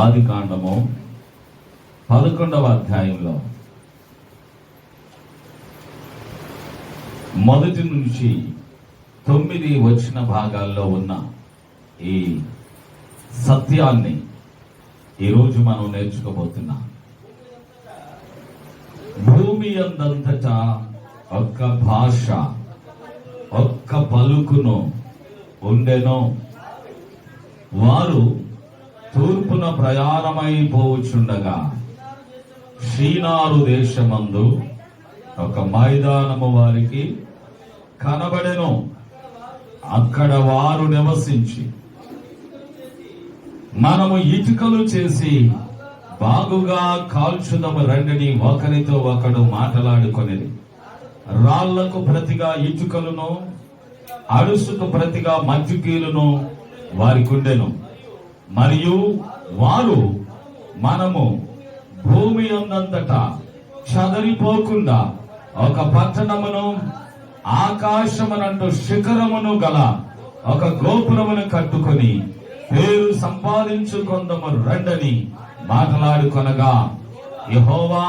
ఆదికాండము 11వ అధ్యాయంలో మొదటి నుంచి 9 వచ్చిన భాగాల్లో ఉన్న ఈ సత్యాన్ని ఈరోజు మనం నేర్చుకోబోతున్నాం. భూమి అందంతటా ఒక్క భాష ఒక్క పలుకును ఉండెను. వారు తూర్పున ప్రయాణమైపోవచ్చుండగా షీనారు దేశమందు ఒక మైదానము వారికి కనబడెను. అక్కడ వారు నివసించి, మనము ఇటుకలు చేసి బాగుగా కాల్చుదము రండిని ఒకరితో ఒకడు మాట్లాడుకొనిది. రాళ్లకు ప్రతిగా ఇటుకలను, అడుసుకు ప్రతిగా మజ్జిగీలను వారికి ఉండెను. మరియు వారు, మనము భూమి అందంతటా చదరిపోకుండా ఒక పట్టణమును, ఆకాశమునంటూ శిఖరమును గల ఒక గోపురమును కట్టుకొని పేరు సంపాదించుకొందము రండని మాట్లాడుకొనగా, యెహోవా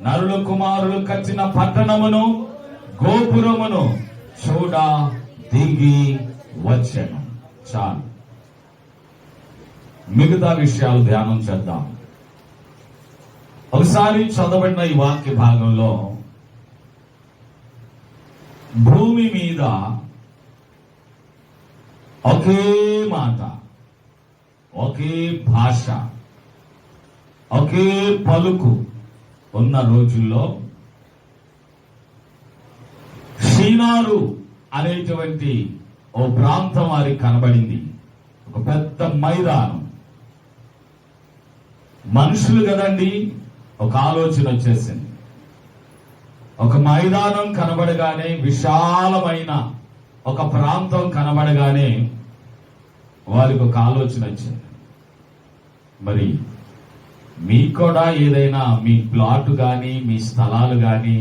నరుల కుమారులు కట్టిన పట్టణమును, గోపురమును చూడ దిగి వచ్చెను. చాలు, మిగతా విషయాలు ధ్యానం చేద్దాం. ఒకసారి చదవబడిన ఈ వాక్య భాగంలో భూమి మీద ఒకే మాట, ఒకే భాష, ఒకే పలుకు ఉన్న రోజుల్లో షీనారు అనేటువంటి ఓ ప్రాంతం వారికి కనబడింది. ఒక పెద్ద మైదానం. మనుషులు కదండి, ఒక ఆలోచన వచ్చేసింది. ఒక మైదానం కనబడగానే, విశాలమైన ఒక ప్రాంతం కనబడగానే వారికి ఒక ఆలోచన వచ్చింది. మరి మీకు కూడా ఏదైనా మీ ప్లాట్ కానీ, మీ స్థలాలు కానీ,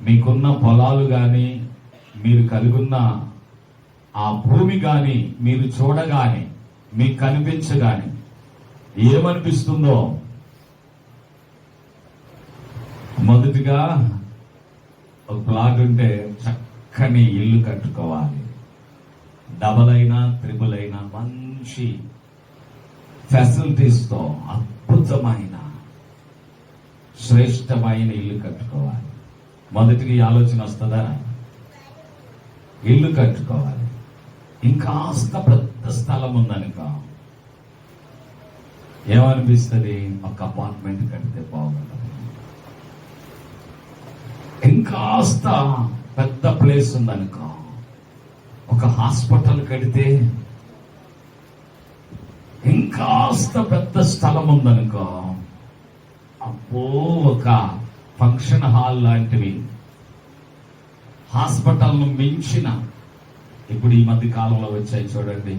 మీకున్న పొలాలు కానీ, మీరు కలిగున్న ఆ భూమి కానీ మీరు చూడగానే, మీకు కనిపించగానే ఏమనిపిస్తుందో? మొదటిగా ఒక ప్లాట్ ఉంటే చక్కని ఇల్లు కట్టుకోవాలి. డబల్ అయినా త్రిబుల్ అయినా మంచి ఫెసిలిటీస్తో అద్భుతమైన శ్రేష్టమైన ఇల్లు కట్టుకోవాలి. మొదటిగా ఈ ఆలోచన వస్తుందా? ఇల్లు కట్టుకోవాలి. ఇంకాస్త పెద్ద స్థలం ఉందనుకో ఏమనిపిస్తుంది? ఒక అపార్ట్మెంట్ కడితే బాగుంటుంది. ఇంకాస్త పెద్ద ప్లేస్ ఉందనుకో, ఒక హాస్పిటల్ కడితే, ఇంకాస్త పెద్ద స్థలం ఉందనుకో, అబ్బో ఒక ఫంక్షన్ హాల్ లాంటివి, హాస్పిటల్ను మించిన, ఇప్పుడు ఈ మధ్య కాలంలో వచ్చాయి చూడండి,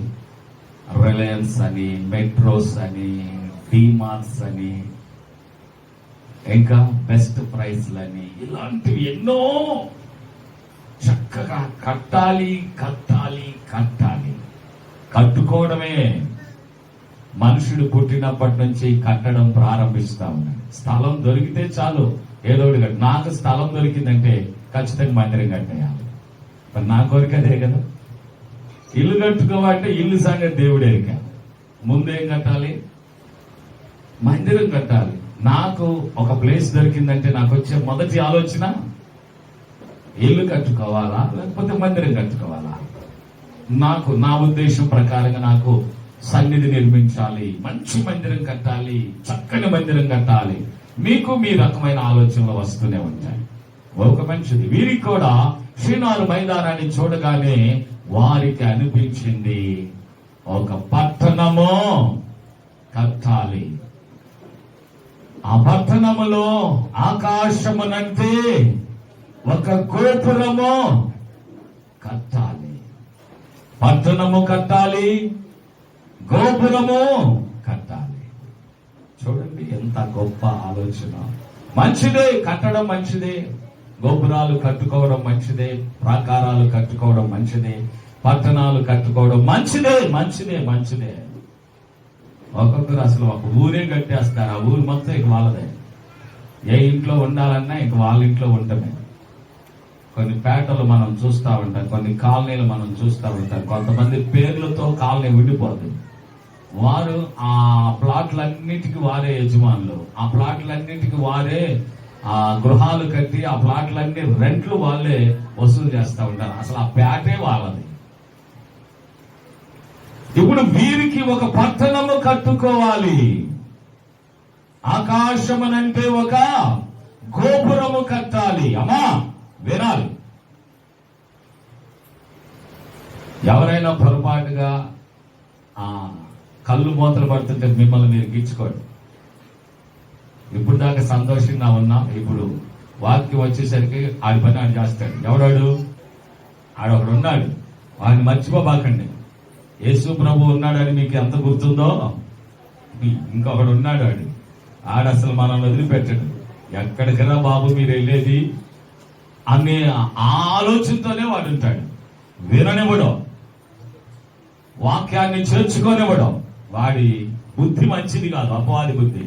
రిలయన్స్ అని, మెట్రోస్ అని, డిమార్ట్స్ అని, ఇంకా బెస్ట్ ప్రైస్లని, ఇలాంటివి ఎన్నో. చక్కగా కట్టాలి కట్టాలి కట్టాలి. కట్టుకోవడమే మనుషుడు పుట్టినప్పటి నుంచి కట్టడం ప్రారంభిస్తా ఉన్నాడు. స్థలం దొరికితే చాలు, ఏదో ఒకటి. నాకు స్థలం దొరికిందంటే ఖచ్చితంగా మందిరం కట్టేయాలి. మరి నా కోరిక అదే కదా. ఇల్లు కట్టుకోవాలంటే ఇల్లు సంగతి దేవుడే. ముందేం కట్టాలి? మందిరం కట్టాలి. నాకు ఒక ప్లేస్ దొరికిందంటే నాకు వచ్చే మొదటి ఆలోచన ఇల్లు కట్టుకోవాలా లేకపోతే మందిరం కట్టుకోవాలా? నాకు నా ఉద్దేశం ప్రకారంగా నాకు సన్నిధి నిర్మించాలి, మంచి మందిరం కట్టాలి, చక్కని మందిరం కట్టాలి. మీకు మీ రకమైన ఆలోచనలు వస్తూనే ఉంటాయి. ఒక మంచిది. వీరికి కూడా షీనారు మైదానాన్ని చూడగానే వారికి అనిపించింది, ఒక పట్టణము కట్టాలి. ఆ పట్టణములో ఆకాశమునంటే ఒక గోపురము కట్టాలి. పట్టణము కట్టాలి, గోపురము కట్టాలి. చూడండి ఎంత గొప్ప ఆలోచన. మంచిదే, కట్టడం మంచిదే, గోపురాలు కట్టుకోవడం మంచిదే, ప్రాకారాలు కట్టుకోవడం మంచిదే, పట్టణాలు కట్టుకోవడం మంచిదే మంచిదే మంచిదే. ఒక్కొక్కరు అసలు ఒక ఊరే కట్టేస్తారు. ఆ ఊరు మొత్తం ఇక వాళ్ళదే. ఏ ఇంట్లో ఉండాలన్నా ఇక వాళ్ళ ఇంట్లో ఉండటమే. కొన్ని పేటలు మనం చూస్తూ ఉంటాం, కొన్ని కాలనీలు మనం చూస్తూ ఉంటాం. కొంతమంది పేర్లతో కాలనీ ఉండిపోతుంది. వారు ఆ ప్లాట్లన్నిటికీ వారే యజమానులు. ఆ ప్లాట్లన్నిటికీ వారే ఆ గృహాలు కట్టి ఆ ప్లాట్లన్నీ రెంట్లు వాళ్ళే వసూలు చేస్తూ ఉంటారు. అసలు ఆ పేటే వాళ్ళది. ఇప్పుడు వీరికి ఒక పట్టణము కట్టుకోవాలి. ఆకాశమనంటే ఒక గోపురము కట్టాలి. అమ్మా వినాలి. ఎవరైనా పొరపాటుగా కళ్ళు మూతలు పడుతుంటే మిమ్మల్ని మీరు గిచ్చుకోండి. ఇప్పుడు దాకా సంతోషంగా ఉన్నా, ఇప్పుడు వాక్యం వచ్చేసరికి ఆడి పని ఆడు చేస్తాడు. ఎవడాడు? ఆడొకడు ఉన్నాడు, వాడిని మర్చిపోబాకండి. యేసు ప్రభు ఉన్నాడని మీకు ఎంత గుర్తుందో, ఇంకొకడు ఉన్నాడు. ఆడు అసలు మనల్ని వదిలిపెట్టడు. ఎక్కడికైనా బాబు మీరు వెళ్ళేది అనే ఆలోచనతోనే వాడు ఉంటాడు. విననివ్వడం, వాక్యాన్ని చేర్చుకోనివ్వడం. వాడి బుద్ధి మంచిది కాదు, అపవాది బుద్ధి.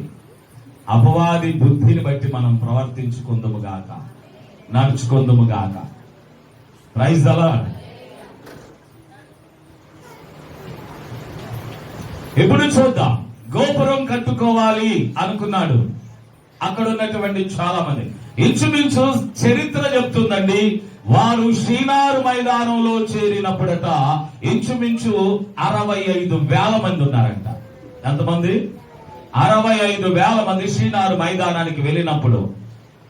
అపవాది బుద్ధిని బట్టి మనం ప్రవర్తించుకుందుము గాక, నడుచుకుందుము గాక. Praise the Lord. ఇప్పుడు చూద్దాం. గోపురం కట్టుకోవాలి అనుకున్నాడు. అక్కడ ఉన్నటువంటి చాలా మంది, ఇంచుమించు చరిత్ర చెప్తుందండి, వారు షీనారు మైదానంలో చేరినప్పుడట ఇంచుమించు 65,000 మంది ఉన్నారంట. ఎంతమంది? 65,000 మంది షీనారు మైదానానికి వెళ్ళినప్పుడు.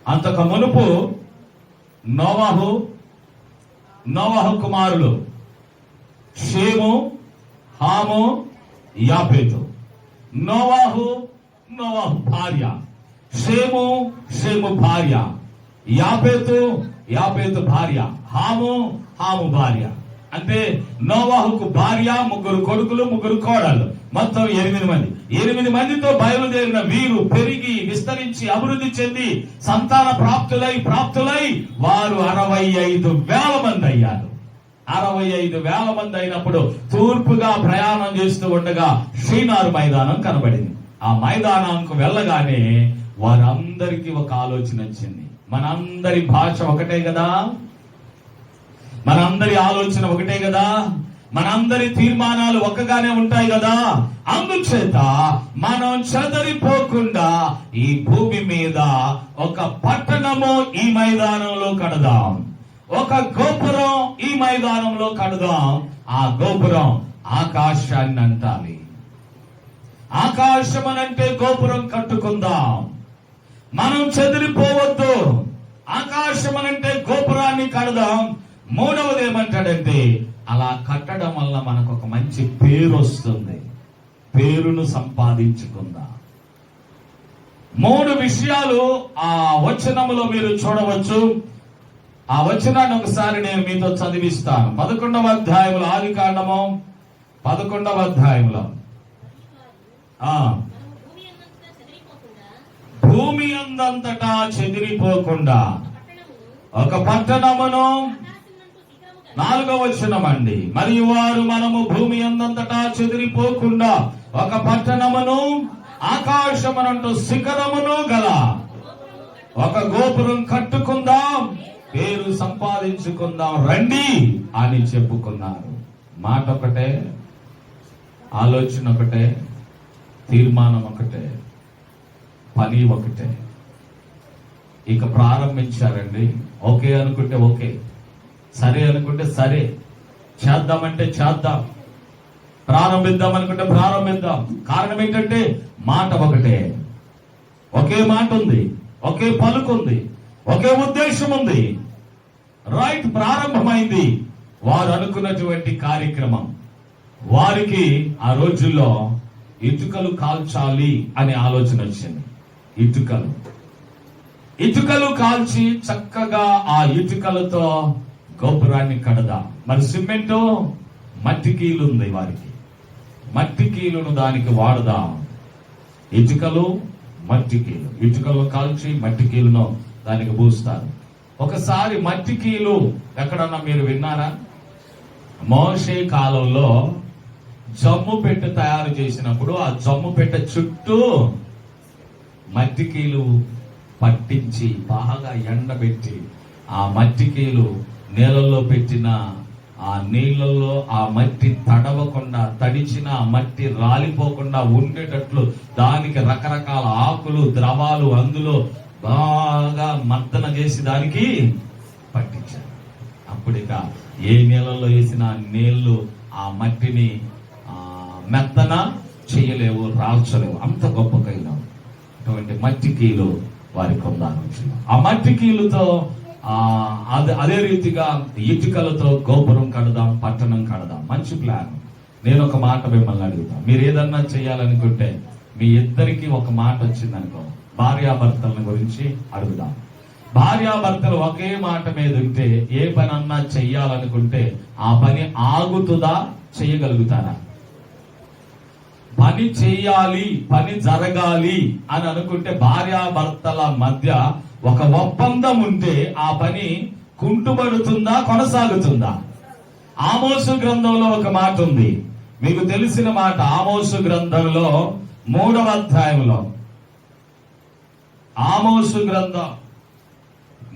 అంతకు మునుపు నోవహు కుమారులు షేము, హాము, యాపేతు. నోవహు భార్య, షేము భార్య, యాపేతు భార్య, హాము భార్య. అంటే నోవహుకు భార్య, 3 కొడుకులు, 3 కోడళ్ళు, మొత్తం 8 మంది. 8 మందితో బయలుదేరిన వీరు పెరిగి విస్తరించి అభివృద్ధి చెంది సంతాన ప్రాప్తులై వారు 65,000 మంది అయ్యారు. 65,000 మంది అయినప్పుడు తూర్పుగా ప్రయాణం చేస్తూ ఉండగా షీనారు మైదానం కనబడింది. ఆ మైదానానికి వెళ్ళగానే వారందరికీ ఒక ఆలోచన వచ్చింది. మనందరి భాష ఒకటే కదా, మనందరి ఆలోచన ఒకటే కదా, మనందరి తీర్మానాలు ఒక్కగానే ఉంటాయి కదా. అందుచేత మనం చెదరిపోకుండా ఈ భూమి మీద ఒక పట్టణము ఈ మైదానంలో కడదాం, ఒక గోపురం ఈ మైదానంలో కడదాం. ఆ గోపురం ఆకాశాన్ని అంటాలి. ఆకాశం అనంటే గోపురం కట్టుకుందాం. మనం చెదిరిపోవద్దు. ఆకాశం అనంటే గోపురాన్ని కడదాం. మూడవది ఏమంటాడంటే, అలా కట్టడం వల్ల మనకు ఒక మంచి పేరు వస్తుంది. పేరును సంపాదించుకుందాం. 3 విషయాలు ఆ వచనములో మీరు చూడవచ్చు. ఆ వచనాన్ని ఒకసారి నేను మీతో చదివిస్తాను. 11వ అధ్యాయంలో, ఆదికాండము 11వ అధ్యాయంలో, భూమి అందంతటా చెదిరిపోకుండా ఒక పట్టణమును, 4వ వచనం అండి, మరియు వారు మనము భూమి అందంతటా చెదిరిపోకుండా ఒక పట్టణమును, ఆకాశమునంటూ శిఖరమును గల ఒక గోపురం కట్టుకుందాం, పేరు సంపాదించుకుందాం రండి అని చెప్పుకున్నారు. మాట ఒకటే, ఆలోచన ఒకటే, తీర్మానం ఒకటే, పని ఒకటే. ఇక ప్రారంభించారండి. ఓకే అనుకుంటే ఓకే, సరే అనుకుంటే సరే, చేద్దామంటే చేద్దాం, ప్రారంభిద్దాం అనుకుంటే ప్రారంభిద్దాం. కారణం ఏంటంటే మాట ఒకటే, ఒకే మాట ఉంది, ఒకే పలుకుంది, ఒకే ఉద్దేశం ఉంది. రైట్, ప్రారంభమైంది. వారు అనుకున్నటువంటి కార్యక్రమం. వారికి ఆ రోజుల్లో ఇటుకలు కాల్చాలి అనే ఆలోచన వచ్చింది. ఇటుకలు కాల్చి చక్కగా ఆ ఇటుకలతో గోపురాన్ని కడదాం. మరి సిమెంటు, మట్టి కీలు ఉంది వారికి, మట్టి కీలును దానికి వాడదాం. ఇటుకలు, మట్టి కీలు, ఇటుకలు కాల్చి మట్టి కీలును దానికి పూస్తారు. ఒకసారి మట్టి కీలు ఎక్కడన్నా మీరు విన్నారా? మోషే కాలంలో జమ్ము పెట్టె తయారు చేసినప్పుడు ఆ జమ్ము పెట్టె చుట్టూ మట్టికీలు పట్టించి బాగా ఎండబెట్టి ఆ మట్టికీలు నీళ్ళల్లో పెట్టిన ఆ నీళ్ళల్లో ఆ మట్టి తడవకుండా, తడిచిన ఆ మట్టి రాలిపోకుండా ఉండేటట్లు దానికి రకరకాల ఆకులు, ద్రవాలు అందులో బాగా మర్దన చేసి దానికి పట్టించారు. అప్పుడు ఇక ఏ నీళ్ళల్లో వేసిన నీళ్లు ఆ మట్టిని మెత్తన చేయలేవు, రాల్చలేవు. అంత గొప్ప కైలం అటువంటి మట్టి కీలు వారికి ఉందాను. ఆ మట్టి కీలుతో అదే రీతిగా ఇటుకలతో గోపురం కడదాం, పట్టణం కడదాం. మంచి ప్లాన్. నేను ఒక మాట మిమ్మల్ని అడుగుతాను. మీరు ఏదన్నా చేయాలనుకుంటే మీ ఇద్దరికి ఒక మాట వచ్చిందనుకో, భార్యాభర్తల గురించి అడుగుదాం. భార్యాభర్తలు ఒకే మాట మీద ఉంటే ఏ పని అన్నా చెయ్యాలనుకుంటే ఆ పని ఆగుతుందా, చెయ్యగలుగుతారా? పని చెయ్యాలి, పని జరగాలి అని అనుకుంటే భార్యాభర్తల మధ్య ఒక ఒప్పందం ఉంటే ఆ పని కుంటుబడుతుందా, కొనసాగుతుందా? ఆమోసు గ్రంథంలో ఒక మాట ఉంది, మీకు తెలిసిన మాట. ఆమోసు గ్రంథంలో 3వ అధ్యాయంలో, ఆమోసు గ్రంథం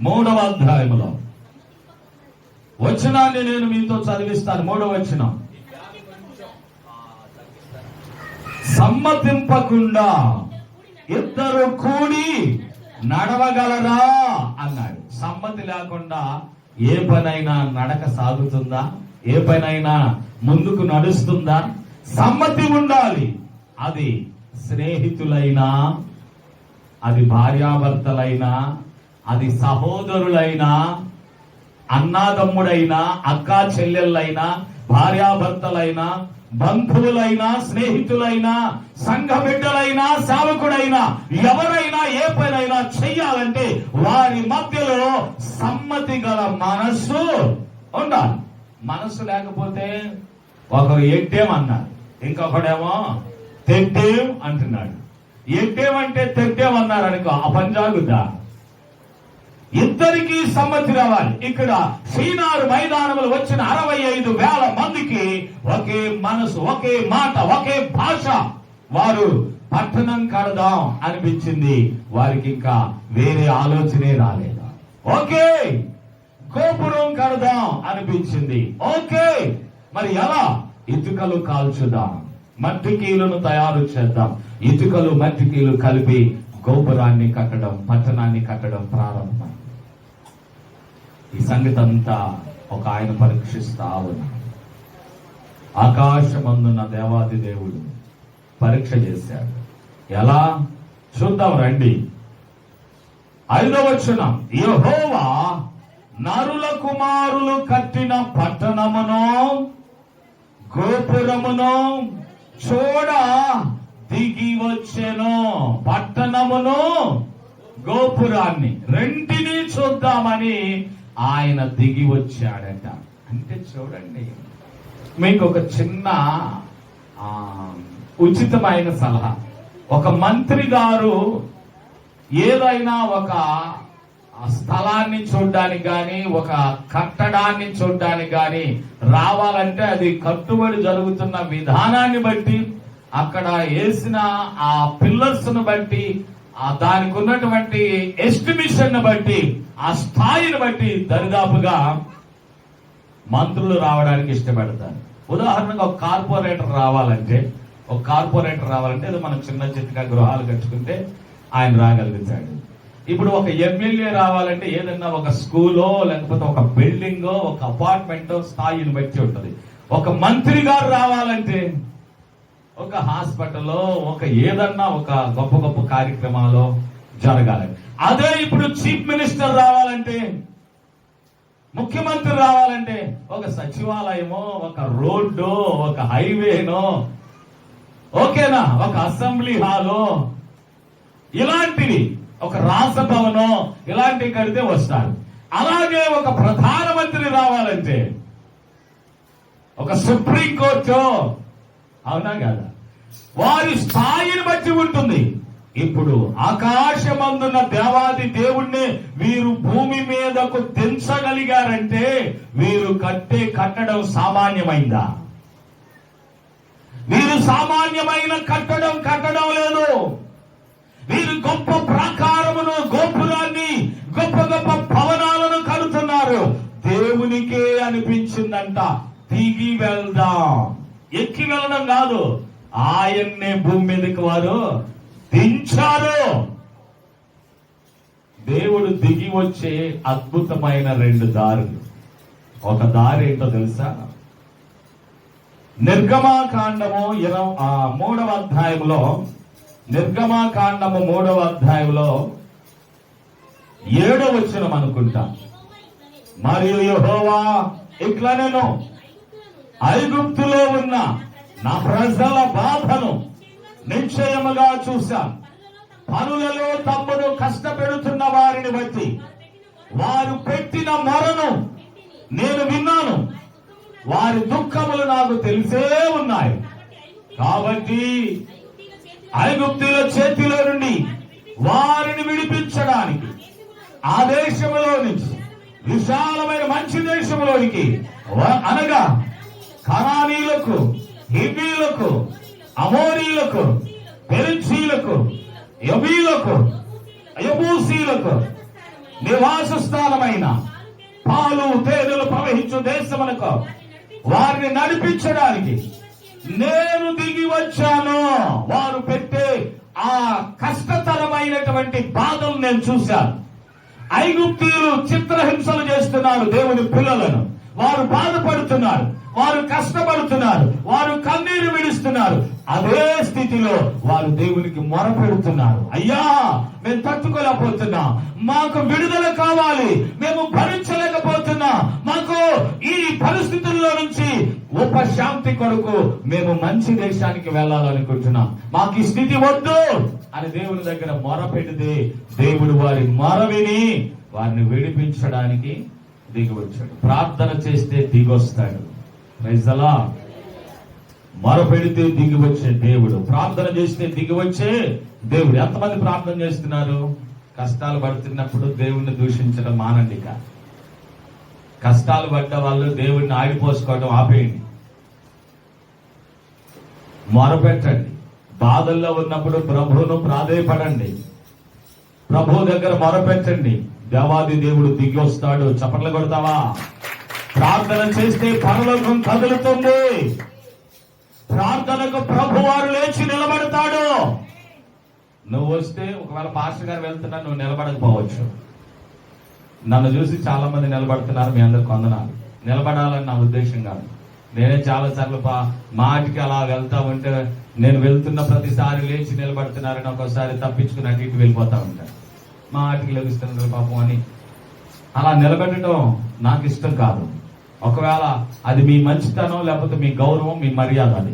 3వ అధ్యాయంలో వచనాన్ని నేను మీతో చదివిస్తాను. 3వ వచనం. సమ్మతింపకుండా ఇద్దరు కూడి నడవగలరా అన్నాడు. సమ్మతి లేకుండా ఏ పనైనా నడక సాగుతుందా? ఏ పనైనా ముందుకు నడుస్తుందా? సమ్మతి ఉండాలి. అది స్నేహితులైనా, అది భార్యాభర్తలైనా, అది సహోదరులైనా, అన్నాదమ్ముడైనా, అక్కా చెల్లెళ్ళైనా, భార్యాభర్తలైనా, బంధువులైనా, స్నేహితులైనా, సంఘ బిడ్డలైనా, సేవకుడైనా, ఎవరైనా ఏ పనైనా చెయ్యాలంటే వారి మధ్యలో సమ్మతి గల మనస్సు ఉండాలి. మనస్సు లేకపోతే ఒకరు ఎట్టేమన్నారు, ఇంకొకడేమో తెట్టేం అంటున్నాడు. ఎట్టేమంటే తెట్టేమన్నారు అనుకో, ఆ పని జాగుద్దా? ఇద్దరికి సమ్మతి రావాలి. ఇక్కడ శ్రీనారు మైదానంలో వచ్చిన 65,000 మందికి ఒకే మనసు, ఒకే మాట, ఒకే భాష. వారు పట్టణం కడదాం అనిపించింది, వారికి ఇంకా వేరే ఆలోచనే రాలేదు. ఓకే, గోపురం కడదాం అనిపించింది. ఓకే, మరి ఎలా? ఇటుకలు కాల్చుదాం, మట్టికీలను తయారు చేద్దాం. ఇటుకలు మట్టికీలు కలిపి గోపురాన్ని కట్టడం, పట్టణాన్ని కట్టడం ప్రారంభం. ఈ సంగతి అంతా ఒక ఆయన పరీక్షిస్తా ఉన్నాడు. ఆకాశమందున్న దేవాది దేవుడు పరీక్ష చేశాడు. ఎలా? చూద్దాం రండి. 5వ వచనం. యెహోవా నరుల కుమారులు కట్టిన పట్టణమును గోపురమును చూడ దిగి వచ్చెను. పట్టణమును గోపురాన్ని రెంటిని చూద్దామని ఆయన దిగి వచ్చాడట. అంటే చూడండి, మీకు ఒక చిన్న ఉచితమైన సలహా. ఒక మంత్రి గారు ఏదైనా ఒక స్థలాన్ని చూడడానికి గాని, ఒక కట్టడాన్ని చూడడానికి గాని రావాలంటే అది కట్టుబడి జరుగుతున్న విధానాన్ని బట్టి, అక్కడ వేసిన ఆ పిల్లర్స్ ను బట్టి, దానికి ఉన్నటువంటి ఎస్టిమేషన్ బట్టి, ఆ స్థాయిని బట్టి దరిదాపుగా మంత్రులు రావడానికి ఇష్టపడతారు. ఉదాహరణకు ఒక కార్పొరేటర్ రావాలంటే ఏదో మనం చిన్న చిన్నగా గృహాలు కట్టుకుంటే ఆయన రాగలుగుతాడు. ఇప్పుడు ఒక ఎమ్మెల్యే రావాలంటే ఏదన్నా ఒక స్కూలో, లేకపోతే ఒక బిల్డింగో, ఒక అపార్ట్మెంటో స్థాయిని బట్టి ఉంటది. ఒక మంత్రి గారు రావాలంటే ఒక హాస్పిటల్లో, ఒక ఏదన్నా ఒక గొప్ప గొప్ప కార్యక్రమాలు జరగాలని. అదే ఇప్పుడు చీఫ్ మినిస్టర్ రావాలంటే, ముఖ్యమంత్రి రావాలంటే ఒక సచివాలయమో, ఒక రోడ్డో, ఒక హైవేనో, ఓకేనా, ఒక అసెంబ్లీ హాలో, ఇలాంటివి, ఒక రాజభవనో ఇలాంటివి కడితే వస్తారు. అలాగే ఒక ప్రధానమంత్రి రావాలంటే, ఒక సుప్రీం కోర్టు, అవునా కదా, వారి స్థాయిని బట్టి ఉంటుంది. ఇప్పుడు ఆకాశమందున్న దేవాది దేవుణ్ణి వీరు భూమి మీదకు తెంచగలిగారంటే వీరు కట్టడం సామాన్యమైందా? వీరు సామాన్యమైన కట్టడం లేదు. వీరు గొప్ప ప్రాకారమును, గోపురాన్ని, గొప్ప గొప్ప భవనాలను కడుతున్నారు. దేవునికే అనిపించిందంట, దిగి వెళ్దాం. ఎక్కి వెళ్ళడం కాదు, ఆయన్నే భూమి మీదకి వారు దించారు. దేవుడు దిగి వచ్చే అద్భుతమైన 2 దారులు. ఒక దారి ఏంటో తెలుసా? నిర్గమాకాండము 3వ అధ్యాయంలో, నిర్గమాకాండము 3వ అధ్యాయంలో 7వ వచనం అనుకుంటా. మరియు యెహోవా ఇట్లనెను, ఐగుప్తులో ఉన్న నా ప్రజల బాధను నిశ్చయముగా చూశాను. పనులలో తమ్ముడు కష్టపెడుతున్న వారిని బట్టి వారు పెట్టిన మొరను నేను విన్నాను. వారి దుఃఖములు నాకు తెలిసే ఉన్నాయి. కాబట్టి ఐగుప్తుల చేతిలో నుండి వారిని విడిపించడానికి ఆ దేశంలో నుంచి విశాలమైన మంచి దేశంలోనికి, అనగా కనానీయులకు, హివ్వీయులకు, అమోరీయులకు, పెరిజీయులకు, యబూసీయులకు నివాస స్థానమైన పాలు తేనెలు ప్రవహించు దేశమునకు వారిని నడిపించడానికి నేను దిగి వచ్చాను. వారు పెట్టే ఆ కష్టతరమైనటువంటి బాధలు నేను చూశాను. ఐగుప్తీయులు చిత్రహింసలు చేస్తున్నారు దేవుని పిల్లలను. వారు బాధపడుతున్నారు, వారు కష్టపడుతున్నారు, వారు కన్నీరు విడుస్తున్నారు. అదే స్థితిలో వారు దేవునికి మొరపెడుతున్నారు. అయ్యా, మేము తట్టుకోలేకపోతున్నాం, మాకు విడుదల కావాలి, మేము భరించలేకపోతున్నాం, మాకు ఈ పరిస్థితుల్లో నుంచి ఉపశాంతి కొరకు మేము మంచి దేశానికి వెళ్ళాలనుకుంటున్నాం, మాకు ఈ స్థితి వద్దు అని దేవుని దగ్గర మొరపెడితే దేవుడు వారి మొర విని వారిని విడిపించడానికి దిగి వచ్చాడు. ప్రార్థన చేస్తే దిగొస్తాడు. Praise the Lord. మొరపెడితే దిగి వచ్చే దేవుడు, ప్రార్థన చేస్తే దిగి వచ్చే దేవుడు. ఎంతమంది ప్రార్థన చేస్తున్నారు? కష్టాలు పడుతున్నప్పుడు దేవుణ్ణి దూషించడం మానండి. కష్టాలు పడ్డ వాళ్ళు దేవుణ్ణి ఆడిపోసుకోవడం ఆపేయండి. మొరపెట్టండి. బాధల్లో ఉన్నప్పుడు ప్రభువును ప్రాధేయపడండి. ప్రభు దగ్గర మొరపెట్టండి. దేవాది దేవుడు దిగి వస్తాడు. చప్పట్లు కొడతావా? ప్రార్థన చేస్తే పరలోకం కదులుతుంది. ప్రార్థనకు ప్రభు వారు లేచి నిలబడతాడు. నువ్వు వస్తే, ఒకవేళ పాస్టర్ గారు వెళ్తున్నా, నువ్వు నిలబడకపోవచ్చు. నన్ను చూసి చాలా మంది నిలబడుతున్నారు. మీ అందరికి వందనాలు. నిలబడాలని నా ఉద్దేశం కాదు. నేనే చాలా సార్లు మాటికి అలా వెళ్తా ఉంటే, నేను వెళ్తున్న ప్రతిసారి లేచి నిలబడుతున్నారని ఒక్కోసారి తప్పించుకుని అటు ఇటు వెళ్ళిపోతా ఉంటాను. మాటికి లభిస్తున్నారు పాపం అని అలా నిలబెట్టడం నాకు ఇష్టం కాదు. ఒకవేళ అది మీ మంచితనం, లేకపోతే మీ గౌరవం, మీ మర్యాద. అది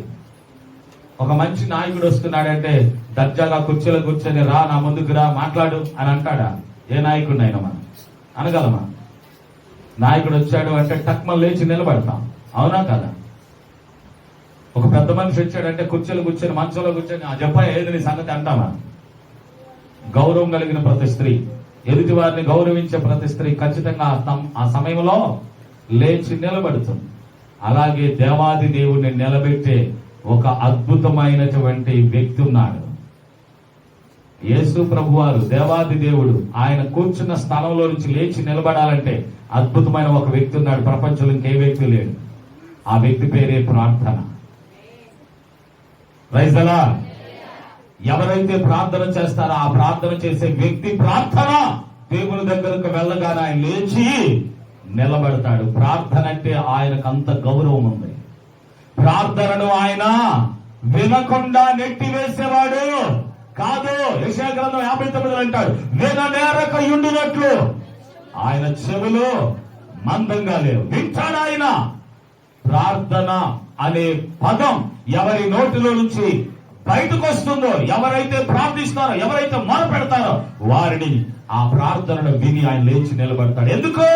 ఒక మంచి నాయకుడు వస్తున్నాడంటే దర్జాగా కుర్చీలో కూర్చొని, రా నా ముందుకు రా, మాట్లాడు అని అంటాడా? ఏ నాయకుడిని అయినా మనం అనగలమా? నాయకుడు వచ్చాడు అంటే టక్మని లేచి నిలబడతాం, అవునా కదా? ఒక పెద్ద మనిషి వచ్చాడంటే కుర్చీలో కూర్చొని, మంచంలో కూర్చొని, ఆ చెప్ప ఏది నీ సంగతి అంటామా? గౌరవం కలిగిన ప్రతి స్త్రీ, ఎదుటి వారిని గౌరవించే ప్రతి స్త్రీ ఖచ్చితంగా ఆ సమయంలో లేచి నిలబడుతుంది. అలాగే దేవాది దేవుణ్ణి నిలబెట్టే ఒక అద్భుతమైనటువంటి వ్యక్తి ఉన్నాడు. యేసు ప్రభువారు, దేవాది దేవుడు, ఆయన కూర్చున్న స్థలంలో నుంచి లేచి నిలబడాలంటే అద్భుతమైన ఒక వ్యక్తి ఉన్నాడు. ప్రపంచంలో ఇంకే వ్యక్తి లేడు. ఆ వ్యక్తి పేరే ప్రార్థన. Praise the Lord. ఎవరైతే ప్రార్థన చేస్తారో ఆ ప్రార్థన చేసే వ్యక్తి ప్రార్థన దేవుని దగ్గరకు వెళ్ళగానే ఆయన లేచి నిలబడతాడు. ప్రార్థన అంటే ఆయనకు అంత గౌరవం ఉంది. ప్రార్థనను ఆయన వినకుండా నెట్టివేసేవాడు కాదు. యెషయా గ్రంథం 59 అంటాడు, విననేరక యుండునట్లు ఆయన చెవులు మందంగా లేవు. వింటాడు ఆయన. ప్రార్థన అనే పదం ఎవరి నోటిలో నుంచి బయటకు వస్తుందో, ఎవరైతే ప్రార్థిస్తారో, ఎవరైతే మొర పెడతారో వారిని, ఆ ప్రార్థనను విని ఆయన లేచి నిలబడతాడు. ఎందుకు?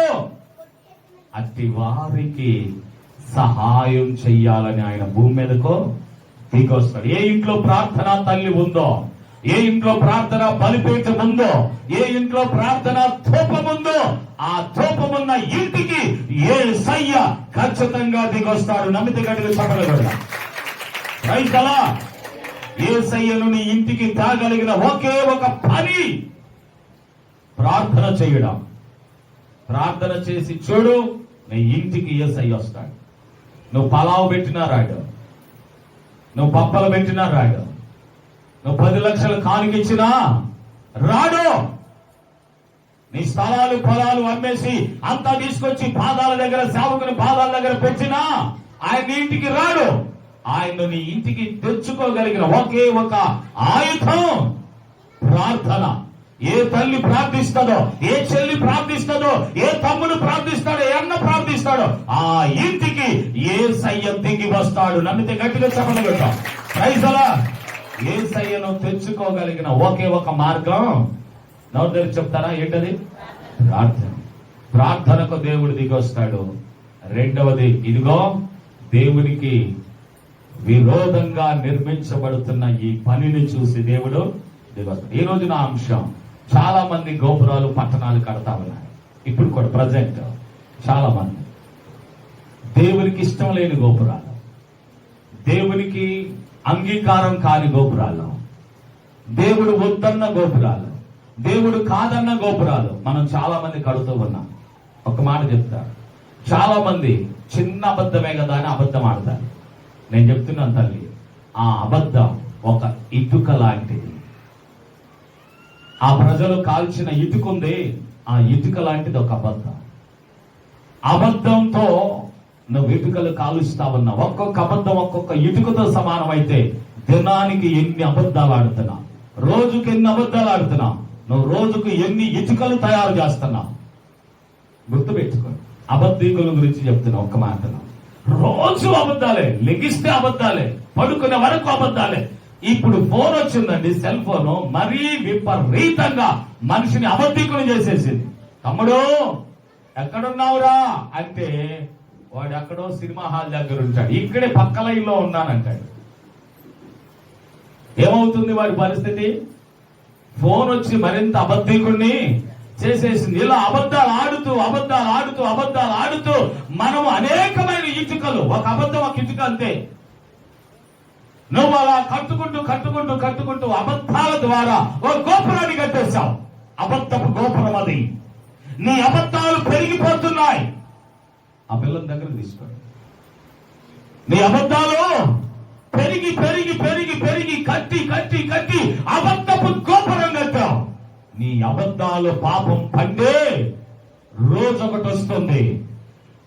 అట్టి వారికి సహాయం చెయ్యాలని ఆయన భూమి మీదకు దిగొస్తాడు. ఏ ఇంట్లో ప్రార్థన తల్లి ఉందో, ఏ ఇంట్లో ప్రార్థన బలిపీఠం ఉందో, ఏ ఇంట్లో ప్రార్థన ధూపం ఉందో, ఆ ధూపమున్న ఇంటికి యేసయ్య ఖచ్చితంగా దిగొస్తాడు. నమ్మితే గట్టిగా చెప్పగలడు. Praise the Lord. యేసయ్యను నీ ఇంటికి తేగలిగిన ఒకే ఒక పని ప్రార్థన చేయడం. ప్రార్థన చేసి చూడు, నీ ఇంటికి యేసయ్య వస్తాడు. నువ్వు పలావు పెట్టినా రాడు, నువ్వు పప్పలు పెట్టినా రాడు, నువ్వు 10 లక్షలు కానుకిచ్చినా రాడు. నీ స్థలాలు పొలాలు అమ్మేసి అంతా తీసుకొచ్చి పాదాల దగ్గర, సేవకుని పాదాల దగ్గర పెట్టినా ఆయన ఇంటికి రాడు. ఆయన నీ ఇంటికి తెచ్చుకోగలిగిన ఒకే ఒక ఆయుధం ప్రార్థన. ఏ తల్లి ప్రార్థిస్తాడో, ఏ చెల్లి ప్రార్థిస్తాడో, ఏ తమ్ముడు ప్రార్థిస్తాడో, ఏ అన్న ప్రార్థిస్తాడో ఆ ఇంటికి యేసయ్య దిగి వస్తాడు. నమ్మితే గట్టిగా చెప్పండి కదా. Praise the Lord. యేసయ్యను తెచ్చుకోగలిగిన ఒకే ఒక మార్గం నోరు తెరిచి చెప్తారా? ఏంటది? ప్రార్థన. ప్రార్థనకు దేవుడు దిగి వస్తాడు. రెండవది, ఇదిగో దేవునికి విరోధంగా నిర్మించబడుతున్న ఈ పనిని చూసి దేవుడు దిగి వస్తాడు. ఈ రోజు నా అంశం, చాలా మంది గోపురాలు పట్టణాలు కడతా ఉన్నారు. ఇప్పుడు కూడా ప్రజెంట్ చాలా మంది దేవునికి ఇష్టం లేని గోపురాలు, దేవునికి అంగీకారం కాని గోపురాలు, దేవుడు వద్దన్న గోపురాలు, దేవుడు కాదన్న గోపురాలు మనం చాలా మంది కడుతూ ఉన్నాం. ఒక మాట చెప్తారు, చాలా మంది చిన్న అబద్ధమే కదా అని అబద్ధం ఆడతారు. నేను చెప్తున్నాను తల్లి, ఆ అబద్ధం ఒక ఇటుక లాంటిది. ఆ ప్రజలు కాల్చిన ఇటుక ఉంది, ఆ ఇటుక లాంటిది ఒక అబద్ధం. అబద్ధంతో నువ్వు ఇటుకలు కాలుస్తా ఉన్నావు. ఒక్కొక్క అబద్ధం ఒక్కొక్క ఇటుకతో సమానం అయితే దినానికి ఎన్ని అబద్ధాలు ఆడుతున్నావు, రోజుకి ఎన్ని అబద్ధాలు ఆడుతున్నావు, నువ్వు రోజుకు ఎన్ని ఇటుకలు తయారు చేస్తున్నావు. గుర్తుపెట్టుకో, అబద్ధికుల గురించి చెప్తున్నా ఒక్క మాటను. రోజు అబద్ధాలే, లెగిస్తే అబద్ధాలే, పడుకునే వరకు అబద్ధాలే. ఇప్పుడు ఫోన్ వచ్చిందండి, సెల్ ఫోన్ మరీ విపరీతంగా మనిషిని అబద్ధికులు చేసేసింది. తమ్ముడు ఎక్కడున్నావురా అంటే వాడు ఎక్కడో సినిమా హాల్ దగ్గర ఉంటాడు, ఇక్కడే పక్క లైన్లో ఉన్నానంటాడు. ఏమవుతుంది వాడి పరిస్థితి? ఫోన్ వచ్చి మరింత అబద్ధికుడిని చేసేసింది. ఇలా అబద్ధాలు ఆడుతూ అబద్ధాలు ఆడుతూ అబద్ధాలు ఆడుతూ మనం అనేకమైన ఇటుకలు, ఒక అబద్ధం ఒక ఇటుక అంతే. నువ్వు అలా కట్టుకుంటూ కట్టుకుంటూ కట్టుకుంటూ అబద్ధాల ద్వారా ఒక గోపురాన్ని కట్టేశావు. అబద్ధపు గోపురం అది. నీ అబద్ధాలు పెరిగిపోతున్నాయి. ఆ పిల్లల దగ్గర తీసుకోండి. నీ అబద్ధాలు పెరిగి పెరిగి పెరిగి పెరిగి కట్టి కట్టి కట్టి అబద్ధపు గోపురం కట్టావు. నీ అబద్ధాలు పాపం పండే రోజు ఒకటి వస్తుంది.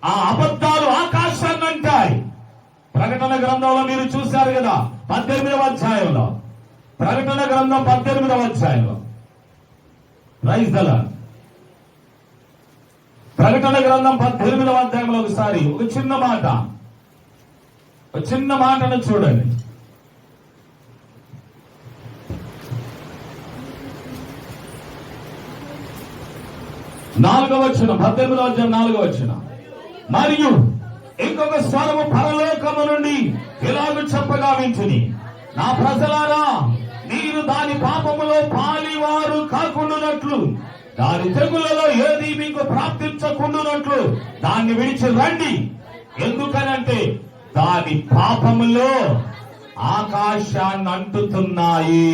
ఆ అబద్ధాలు ఆకాశాన్ని అంటాయి. ప్రకటన గ్రంథంలో మీరు చూశారు కదా, 18వ అధ్యాయంలో, ప్రకటన గ్రంథం 18వ అధ్యాయంలో, ప్రైజ్ ది లార్డ్. ప్రకటన గ్రంథం 18వ అధ్యాయంలో ఒకసారి ఒక చిన్న మాటను చూడండి. నాలుగవ వచనం, 18వ అధ్యాయం 4వ వచనం. మరియు ఇంకొక స్వరము పరలోకము నుండి ఇలాగ చెప్పగా వింటిని, నా ప్రజలారా, మీరు దాని పాపములో పాలివారు కాకుండానట్లు, దాని తెగులలో ఏది మీకు ప్రాప్తించకుండానట్లు దాన్ని విడిచి రండి. ఎందుకనంటే దాని పాపములో ఆకాశాన్ని అంటుతున్నాయి,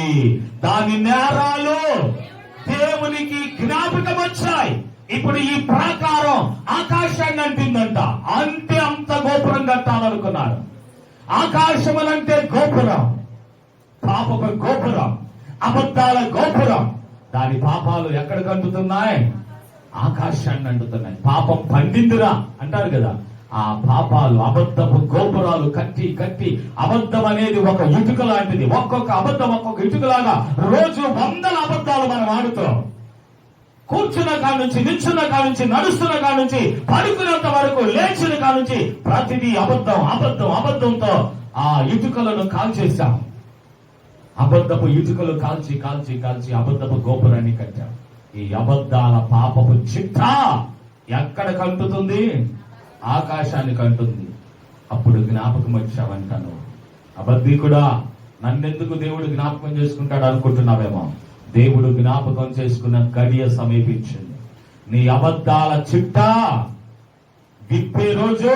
దాని నేరాలు దేవునికి జ్ఞాపకం వచ్చాయి. ఇప్పుడు ఈ ప్రాకారం ఆకాశాన్ని అంటిందంట. అంటే అంత గోపురం కట్టాలనుకున్నారు. ఆకాశములంటే గోపురం, పాపపు గోపురం, అబద్ధాల గోపురం. దాని పాపాలు ఎక్కడికి అంటుతున్నాయి? ఆకాశాన్ని అంటుతున్నాయి. పాపం పండిందిరా అంటారు కదా, ఆ పాపాలు అబద్ధపు గోపురాలు కట్టి కట్టి, అబద్ధం అనేది ఒక ఇటుక లాంటిది. ఒక్కొక్క అబద్ధం ఒక్కొక్క ఇటుకలాగా రోజు 100 అబద్ధాలు మనం ఆడుతాం. కూర్చున్న కాడ నుంచి, నిల్చున్న కాడ నుంచి, నడుస్తున్న కాడ నుంచి, పడుకునేంత వరకు, లేచిన కాడ నుంచి ప్రతిదీ అబద్ధం అబద్ధం అబద్ధంతో ఆ ఇటుకలను కాల్చేశాం. అబద్ధపు ఇటుకలు కాల్చి కాల్చి కాల్చి అబద్ధపు గోపురాన్ని కట్టాం. ఈ అబద్ధాల పాపపు చిట్ట ఎక్కడ కంటుతుంది? ఆకాశాన్ని కంటుంది. అప్పుడు జ్ఞాపకం వచ్చావంటాను. అబద్ధికుడా, నన్నెందుకు దేవుడు జ్ఞాపకం చేసుకుంటాడు అనుకుంటున్నావేమో. దేవుడు జ్ఞాపకం చేసుకున్న గడియ సమీపించింది. నీ అబద్ధాల చిట్ట విప్పే రోజు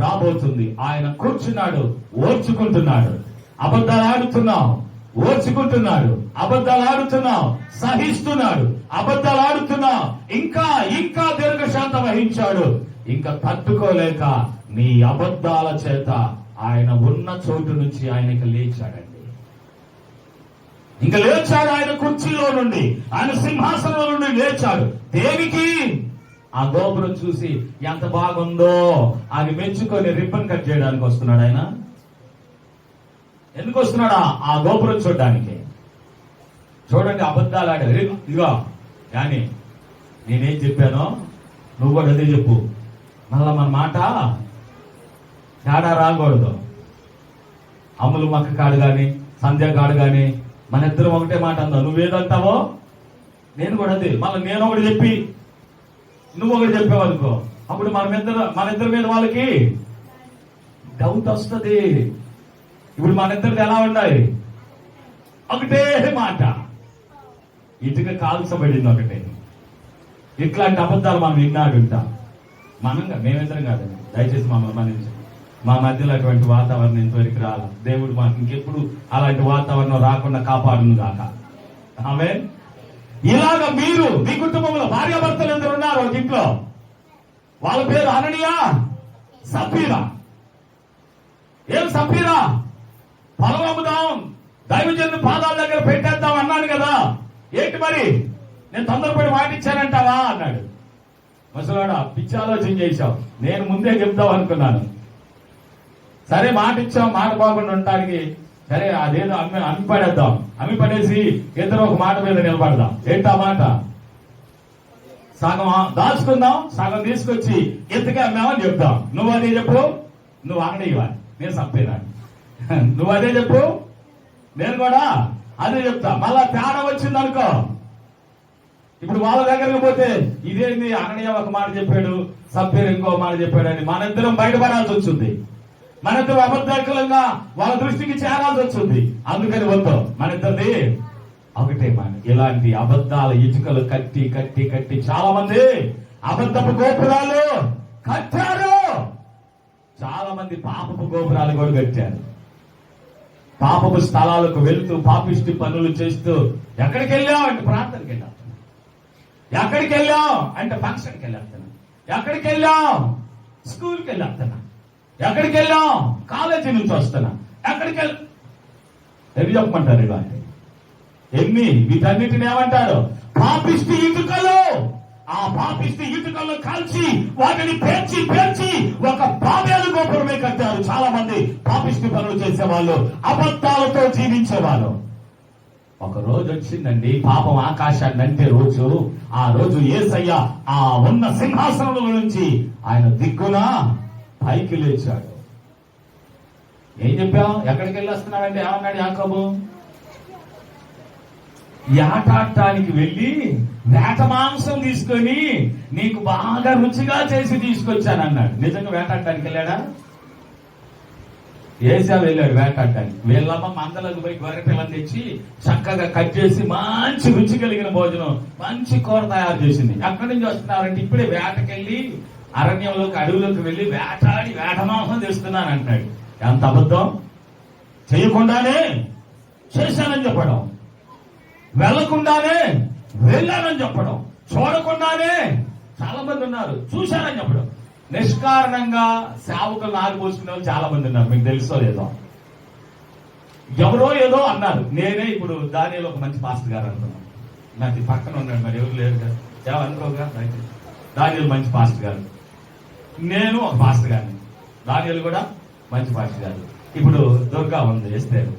రాబోతుంది. ఆయన కూర్చున్నాడు, ఓర్చుకుంటున్నాడు. అబద్ధాలు ఆడుతున్నావు, ఓర్చుకుంటున్నాడు. అబద్ధాలు ఆడుతున్నావు, సహిస్తున్నాడు. అబద్ధాలు ఆడుతున్నావు, ఇంకా ఇంకా దీర్ఘశాంతం వహించాడు. ఇంకా తట్టుకోలేక నీ అబద్ధాల చేత ఆయన ఉన్న చోటు నుంచి ఆయనకి లేచాడండి. ఇంకా లేచాడు, ఆయన కుర్చీలో నుండి, ఆయన సింహాసనంలో నుండి లేచాడు. దేనికి? ఆ గోపురం చూసి ఎంత బాగుందో అది మెచ్చుకొని రిబ్బన్ కట్ చేయడానికి వస్తున్నాడు ఆయన. ఎందుకు వస్తున్నాడా? ఆ గోపురం చూడడానికి. చూడండి, అబద్ధాలు ఆడారు. ఇదిగో కానీ నేనేం చెప్పానో నువ్వు కూడా అదే చెప్పు. మళ్ళా మన మాట తేడా రాకూడదు. అమ్ములు మక్క కాడు గాని సంధ్య కాడు గాని మన ఇద్దరం ఒకటే మాట అందా. నువ్వేదంటావో నేను కూడా అదే. మళ్ళీ నేను ఒకటి చెప్పి నువ్వు ఒకటి చెప్పావనుకో, అప్పుడు మన ఇద్దరి మీద వాళ్ళకి డౌట్ వస్తుంది. ఇప్పుడు మన ఇద్దరిది ఎలా ఉండాలి? ఒకటే మాట. ఇటుక కాల్చబడింది ఒకటే. ఇట్లాంటి అబద్ధాలు మనం విన్నాడుంటాం. మేమిద్దరం కాదండి, దయచేసి మమ్మల్ని మన్నించండి. మా మధ్యలో అటువంటి వాతావరణం ఇంతవరకు రాల. దేవుడు మాకు ఇంకెప్పుడు అలాంటి వాతావరణం రాకుండా కాపాడును గాక. ఆమేన్. ఇలాగ మీరు మీ కుటుంబంలో భార్యాభర్తలు ఎందరు ఉన్నారు ఒక ఇంట్లో, వాళ్ళ పేరు అననీయా, సఫీరా. ఏం సఫీరా? పొలం అమ్ముదాం, దైవజనుని పాదాల దగ్గర పెట్టేద్దాం అన్నాను కదా, ఏంటి మరి నేను తొందరపడి మాటిచ్చానంటావా అన్నాడు. ముసలాడా, పిచ్చి ఆలోచన చేశావు, నేను ముందే చెప్తావు అనుకున్నాను. సరే మాట ఇచ్చాం, మాట బాగుండా ఉండటానికి సరే అదేదో అమ్మి పడేద్దాం. అమ్మి పడేసి ఇద్దరు ఒక మాట మీద నిలబడదాం. ఏంటా మాట? సగం దాచుకుందాం, సగం తీసుకొచ్చి ఎత్తుగా అమ్మామని చెప్తాం. నువ్వు అదే చెప్పు, నువ్వు అంగడివా, నేను చంపేనా. నువ్వు అదే చెప్పు, నేను కూడా అదే చెప్తా. మళ్ళా తేడా వచ్చింది అనుకో, ఇప్పుడు వాళ్ళ దగ్గరకు పోతే ఇదేంది అననీయ ఒక మాట చెప్పాడు, సభ్యులు ఇంకో మాట చెప్పాడు అని మన ఇద్దరం బయటపడాల్సి వచ్చింది. మన ఇద్దరు అబద్ధకులంగా వాళ్ళ దృష్టికి చేరాల్సి వచ్చింది. అందుకని వద్దు, మన ఇద్దరిది ఒకటే మాట. ఇలాంటి అబద్ధాల ఇటుకలు కట్టి కట్టి కట్టి చాలా మంది అబద్ధపు గోపురాలు కట్టారు. చాలా మంది పాపపు గోపురాలు కూడా కట్టారు. పాపపు స్థలాలకు వెళ్తూ పాపిష్టి పనులు చేస్తూ, ఎక్కడికి వెళ్ళాం అంటే ప్రార్థనకి వెళ్ళాం, ఎక్కడికి వెళ్ళాం అంటే ఫంక్షన్కి వెళ్ళేస్తున్నా, ఎక్కడికి వెళ్ళాం స్కూల్కి వెళ్ళేస్తున్నా, ఎక్కడికి వెళ్ళాం కాలేజీ నుంచి వస్తున్నా, ఎక్కడికి ఎన్ని చెప్పమంటారు? ఇలాంటి ఎన్ని? వీటన్నిటిని ఏమంటారు? పాపిష్టి ఇటుకలు. ఆ పాపిష్టి ఇటుకలు కాల్చి వాటిని పేర్చి పేర్చి ఒక బాబేలు గోపురమే కట్టారు. చాలా మంది పాపిష్టి పనులు చేసేవాళ్ళు, అబద్ధాలతో జీవించేవాళ్ళు. ఒక రోజు వచ్చిందండి, పాపం ఆకాశాన్ని అంటే రోజు. ఆ రోజు యేసయ్య ఆ ఉన్న సింహాసనంలో నుంచి ఆయన దిక్కున పైకి లేచాడు. ఏం చెప్పాం? ఎక్కడికి వెళ్ళి వస్తున్నాడంటే ఏమన్నాడు యాకోబు? వేటాడటానికి వెళ్ళి వేట మాంసం తీసుకొని నీకు బాగా రుచిగా చేసి తీసుకొచ్చానన్నాడు. నిజంగా వేటాడటానికి వెళ్ళాడా? ఏసా వెళ్ళాడు వేటాడటానికి. వీళ్ళమ్మ మందలకు పోయి గొర్రె పిల్లని తెచ్చి చక్కగా కట్ చేసి మంచి రుచి కలిగిన భోజనం, మంచి కూర తయారు చేసింది. ఎక్కడి నుంచి వస్తున్నారంటే ఇప్పుడే వేటకెళ్ళి అరణ్యంలోకి అడవులోకి వెళ్ళి వేటాడి వేట మాంసం తెస్తున్నాను అంటున్నాడు. ఎంత అబద్ధం! చేయకుండానే చేశానని చెప్పడం, వెళ్లకుండానే వెళ్ళానని చెప్పడం, చూడకుండానే చాలా మంది ఉన్నారు చూశానని చెప్పడం. నిష్కారణంగా సేవకులను ఆగిపోసుకునే వాళ్ళు చాలా మంది ఉన్నారు. మీకు తెలుసో లేదో, ఎవరో ఏదో అన్నారు. నేనే ఇప్పుడు దానిలో ఒక మంచి పాస్టర్ గారు అనుకున్నాను. నాకు పక్కన ఉన్నాడు, మరి ఎవరు లేరు కదా, అనుకోగా దానిలో మంచి పాస్టర్ గారు, నేను ఒక పాస్టర్ గారిని, దానిలో కూడా మంచి పాస్టర్ గారు. ఇప్పుడు దుర్గా ఉంది వేస్తారు,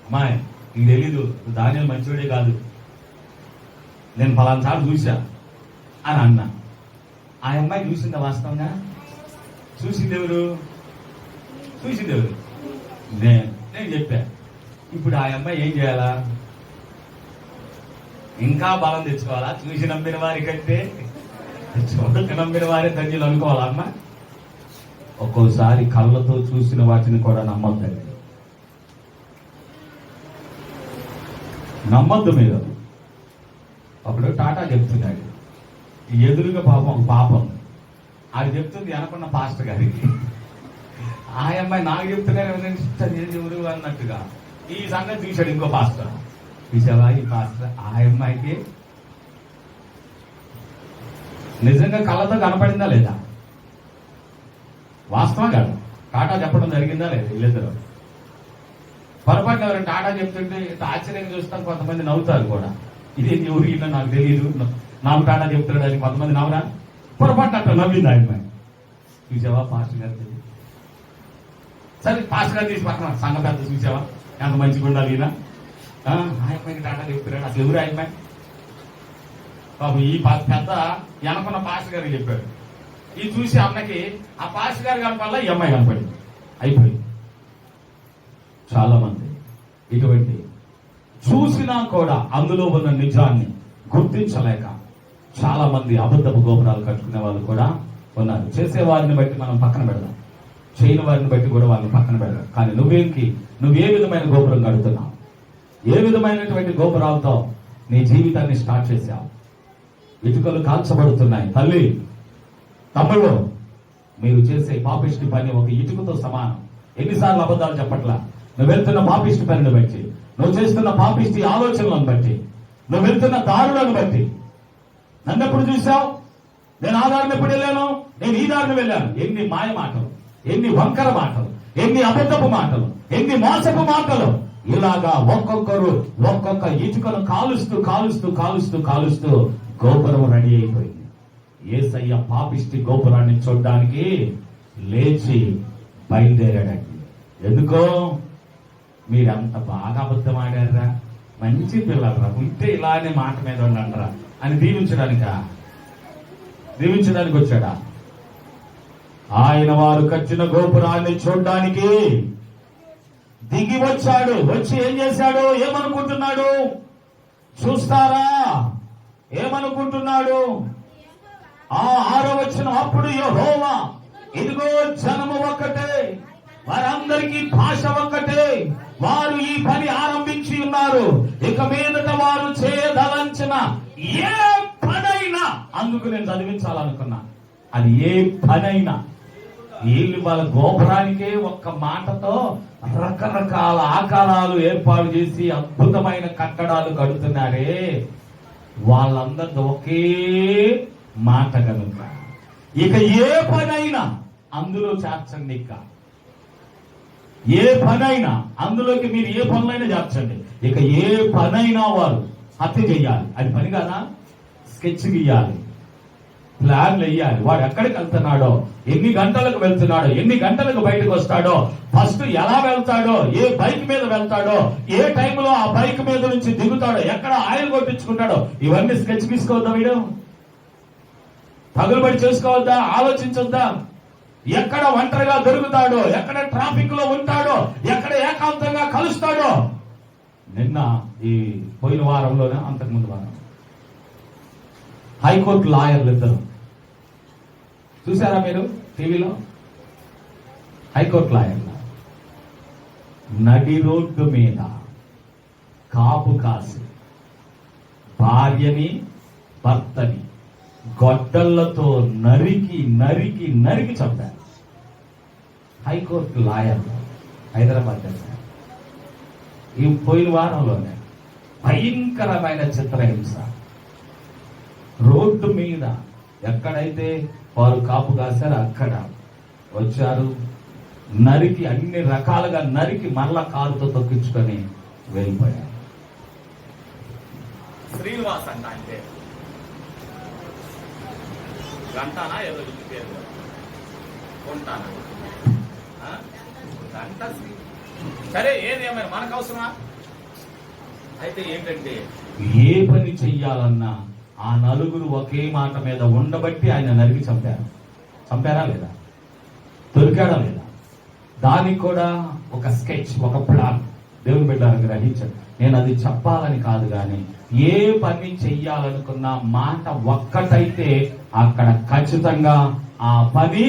అమ్మాయి నీకు తెలీదు దానిలో మంచివాడే కాదు, నేను ఫలానా సార్లు చూసా అని అన్నా. ఆ అమ్మాయి చూసిందా? వాస్తవంగా చూసింది ఎవరు? నేను చెప్పా. ఇప్పుడు ఆ అమ్మాయి ఏం చేయాలా? ఇంకా బలం తెచ్చుకోవాలా? చూసి నమ్మిన వారి కంటే చూడక నమ్మిన వారే ధన్యులు అనుకోవాలా అమ్మ? ఒక్కోసారి కళ్ళతో చూసిన వాటిని కూడా నమ్మొద్దండి, నమ్మొద్దు మీరు. అప్పుడు టాటా చెప్తున్నాడు, ఎదురుగా పాపం ఒక పాపం అది చెప్తుంది అనుకున్న పాస్టర్ గారికి, ఆ అమ్మాయి నాకు చెప్తున్నారు ఎవరు అన్నట్టుగా ఈ సంగతి చూశాడు ఇంకో పాస్టర్. చూసావా ఈ పాస్టర్ ఆ అమ్మాయికి నిజంగా కళ్ళతో కనపడిందా లేదా? వాస్తవం కాదు. టాటా చెప్పడం జరిగిందా లేదా? వీళ్ళిద్దరు పొరపాటు ఎవరైనా టాటా చెప్తుంటే ఆశ్చర్యంగా చూస్తాను, కొంతమంది నవ్వుతారు కూడా. ఇదేంటి ఊరిలో నాకు తెలియదు, నాకు టాటా చెప్తున్నాడు అని కొంతమంది నవ్వరా? పొరపాటు అట్లా నవ్వింది ఆ అమ్మాయి. చూసావా పాస్టర్ గారు తెలియదు. సరే పాస్టర్ గారు తీసి పక్కన సంఘ పెద్ద చూసావా ఎంత మంచిగా ఉండాలి ఈయన, ఆ అమ్మాయికి టాటా చెప్తున్నాడు. అసలు ఎవరు ఆ అమ్మాయి? బాబు ఈ పెద్ద వెనకున్న పాస్టర్ గారికి చెప్పాడు. ఇది చూసి అన్నకి ఆ పాస్టర్ గారు కనపల్లా ఈ అమ్మాయి కనపడింది. అయిపోయింది. చాలా మంది ఇటువంటి చూసినా కూడా అందులో ఉన్న నిజాన్ని గుర్తించలేక చాలా మంది అబద్ధపు గోపురాలు కట్టుకునే వాళ్ళు కూడా ఉన్నారు. చేసేవారిని బట్టి మనం పక్కన పెడదాం, చేయని వారిని బట్టి కూడా వాళ్ళని పక్కన పెడదాం. కానీ నువ్వు ఏ విధమైన గోపురం కడుతున్నావు? ఏ విధమైనటువంటి గోపురాలతో నీ జీవితాన్ని స్టార్ట్ చేశావు? ఇటుకలు కాల్చబడుతున్నాయి. తల్లి తమ్ముళ్ళు, మీరు చేసే పాపిష్టి పని ఒక ఇటుకతో సమానం. ఎన్నిసార్లు అబద్ధాలు చెప్పట్లా? నువ్వు వెళ్తున్న పాపిష్టి పనిని బట్టి, నువ్వు చేస్తున్న పాపిష్టి ఆలోచనలను బట్టి, నువ్వు వెళ్తున్న దారులను బట్టి. నన్ను ఎప్పుడు చూసావు? నేను ఆ దారిని ఎప్పుడు వెళ్ళాను? నేను ఈ దారిని వెళ్ళాను. ఎన్ని మాయ మాటలు, ఎన్ని వంకర మాటలు, ఎన్ని అబద్ధపు మాటలు, ఎన్ని మోసపు మాటలు. ఇలాగా ఒక్కొక్కరు ఒక్కొక్క ఇటుకను కాలుస్తూ కాలుస్తూ కాలుస్తూ కాలుస్తూ గోపురం రెడీ అయిపోయింది. యేసయ్య పాపిష్టి గోపురాన్ని చూడడానికి లేచి బయలుదేరాడండి. ఎందుకో? మీరంత బాగా అబద్ధం ఆడారా, మంచి పిల్లలరా, ఉంటే ఇలానే మాట మీద ఉండండిరా అని దీవించడానికి వచ్చాడా? ఆయన వారు కట్టిన గోపురాన్ని చూడడానికి దిగి వచ్చాడు. వచ్చి ఏం చేశాడు? ఏమనుకుంటున్నాడు? చూస్తారా? ఏమనుకుంటున్నాడు? ఆ 6వ వచనం, అప్పుడు యెహోవా ఇదిగో జనము ఒక్కటే, వారందరికీ భాష ఒక్కటే, వారు ఈ పని ఆరంభించి ఉన్నారు. ఇక మీదట వారు చేయదలంచిన ఏ పనైనా, అందుకు నేను చదివించాలనుకున్నా, అది ఏ పనైనా, వీళ్ళు వాళ్ళ గోపురానికే ఒక్క మాటతో రకరకాల ఆకారాలు ఏర్పాటు చేసి అద్భుతమైన కట్టడాలు కడుతున్నారే, వాళ్ళందరితో ఒకే మాట కనుక ఇక ఏ పనైనా అందులో చేర్చండి. ఇక ఏ పనైనా అందులోకి మీరు ఏ పనులైనా చేర్చండి. ఇక ఏ పనైనా వారు హత్య చెయ్యాలి. అది పని కాదా? స్కెచ్ గీయాలి, ప్లాన్లు వేయాలి. వాడు ఎక్కడికి వెళ్తున్నాడో, ఎన్ని గంటలకు వెళ్తున్నాడో, ఎన్ని గంటలకు బయటకు వస్తాడో, ఫస్ట్ ఎలా వెళ్తాడో, ఏ బైక్ మీద వెళ్తాడో, ఏ టైంలో ఆ బైక్ మీద నుంచి దిగుతాడో, ఎక్కడ ఆయిల్ కొట్టించుకుంటాడో, ఇవన్నీ స్కెచ్ తీసుకోవద్దా? వీడు తగులుబడి చేసుకోవద్దా? ఆలోచించొద్దా? ఎక్కడ ఒంటరిగా దొరుకుతాడో, ఎక్కడ ట్రాఫిక్ లో ఉంటాడో, ఎక్కడ ఏకాంతంగా కలుస్తాడో. నిన్న ఈ పోయిన వారంలోనే, అంతకుముందు వారం, హైకోర్టు లాయర్లు ఇద్దరు చూసారా మీరు టీవీలో? హైకోర్టు లాయర్లు నడి రోడ్డు మీద కాపు కాసి భార్యని భర్తని గొడ్డళ్లతో నరికి నరికి నరికి చంపారు. హైకోర్టు లాయర్లు హైదరాబాద్ చేశారు. ఈ పోయిన వారంలోనే భయంకరమైన చిత్రహింస. రోడ్డు మీద ఎక్కడైతే వారు కాపు కాశారో అక్కడ వచ్చారు, నరికి అన్ని రకాలుగా నరికి మరలా కారుతో తొక్కించుకొని వెళ్ళిపోయారు. శ్రీనివాస్ అంట అంటే గంటానా ఏదో పేరు కొంటానా గంట. సరే ఏదేమైనా మనకు అవసరమా? అయితే ఏంటంటే ఏ పని చెయ్యాలన్నా ఆ నలుగురు ఒకే మాట మీద ఉండబట్టి ఆయన నరికి చంపారా లేదా? దొరికాడా లేదా? దానికి కూడా ఒక స్కెచ్, ఒక ప్లాన్ దేవుని బిడ్డలను గ్రహించాడు. నేను అది చెప్పాలని కాదు, కానీ ఏ పని చెయ్యాలనుకున్న మాట ఒక్కటైతే అక్కడ ఖచ్చితంగా ఆ పని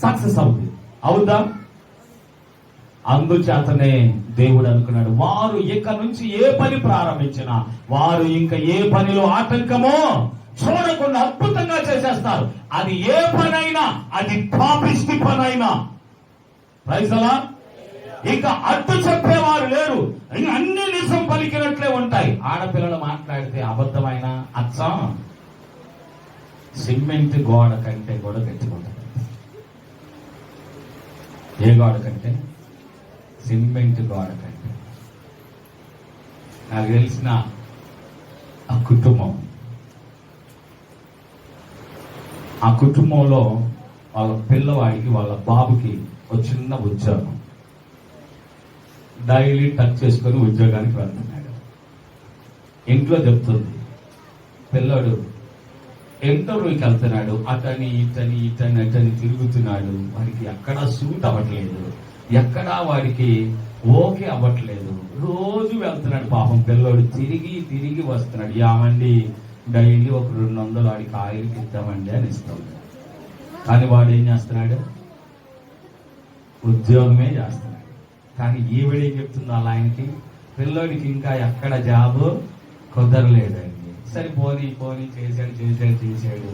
సక్సెస్ అవుతుంది. అవుదా? అందుచేతనే దేవుడు అనుకున్నాడు, వారు ఇక నుంచి ఏ పని ప్రారంభించినా వారు ఇంకా ఏ పనిలో ఆటంకమో చూడకుండా అద్భుతంగా చేసేస్తారు. అది ఏ పనైనా, అది పాపిష్టి పనైనా ప్రైజ్ ది లార్డ్. ఇక అడ్డు చెప్పేవారు లేరు. ఇంక అన్ని నిజం పలికినట్లే ఉంటాయి. ఆడపిల్లలు మాట్లాడితే అబద్ధమైన అచ్చం సిమెంట్ గోడ కంటే కూడా గట్టిగా. ఏ గోడ కంటే? సిమెంట్ గోడ కంటే. నాకు తెలిసిన ఆ కుటుంబంలో వాళ్ళ పిల్లవాడికి వాళ్ళ బాబుకి ఒక చిన్న ఉద్యోగం, డైలీ టచ్ చేసుకొని ఉద్యోగానికి వెళ్తున్నాడు. ఇంట్లో చెప్తుంది, పిల్లడు ఇంటర్వ్యూకి వెళ్తున్నాడు, అటని ఇటని తిరుగుతున్నాడు. వాడికి ఎక్కడా సూట్ అవ్వట్లేదు, ఎక్కడా వాడికి ఓకే అవ్వట్లేదు. రోజు వెళ్తున్నాడు పాపం పిల్లోడు, తిరిగి వస్తున్నాడు. యామండి డైలీ ఒక 200 వాడికి ఆయిల్కి ఇద్దామండి అని ఇస్తాడు. కానీ వాడు ఏం చేస్తున్నాడు? ఉద్యోగమే చేస్తున్నాడు. కానీ ఈవిడేం చెప్తుంది వాళ్ళ ఆయనకి, పిల్లోడికి ఇంకా ఎక్కడ జాబ్ కుదరలేదండి. సరే పోనీ చేశాడు.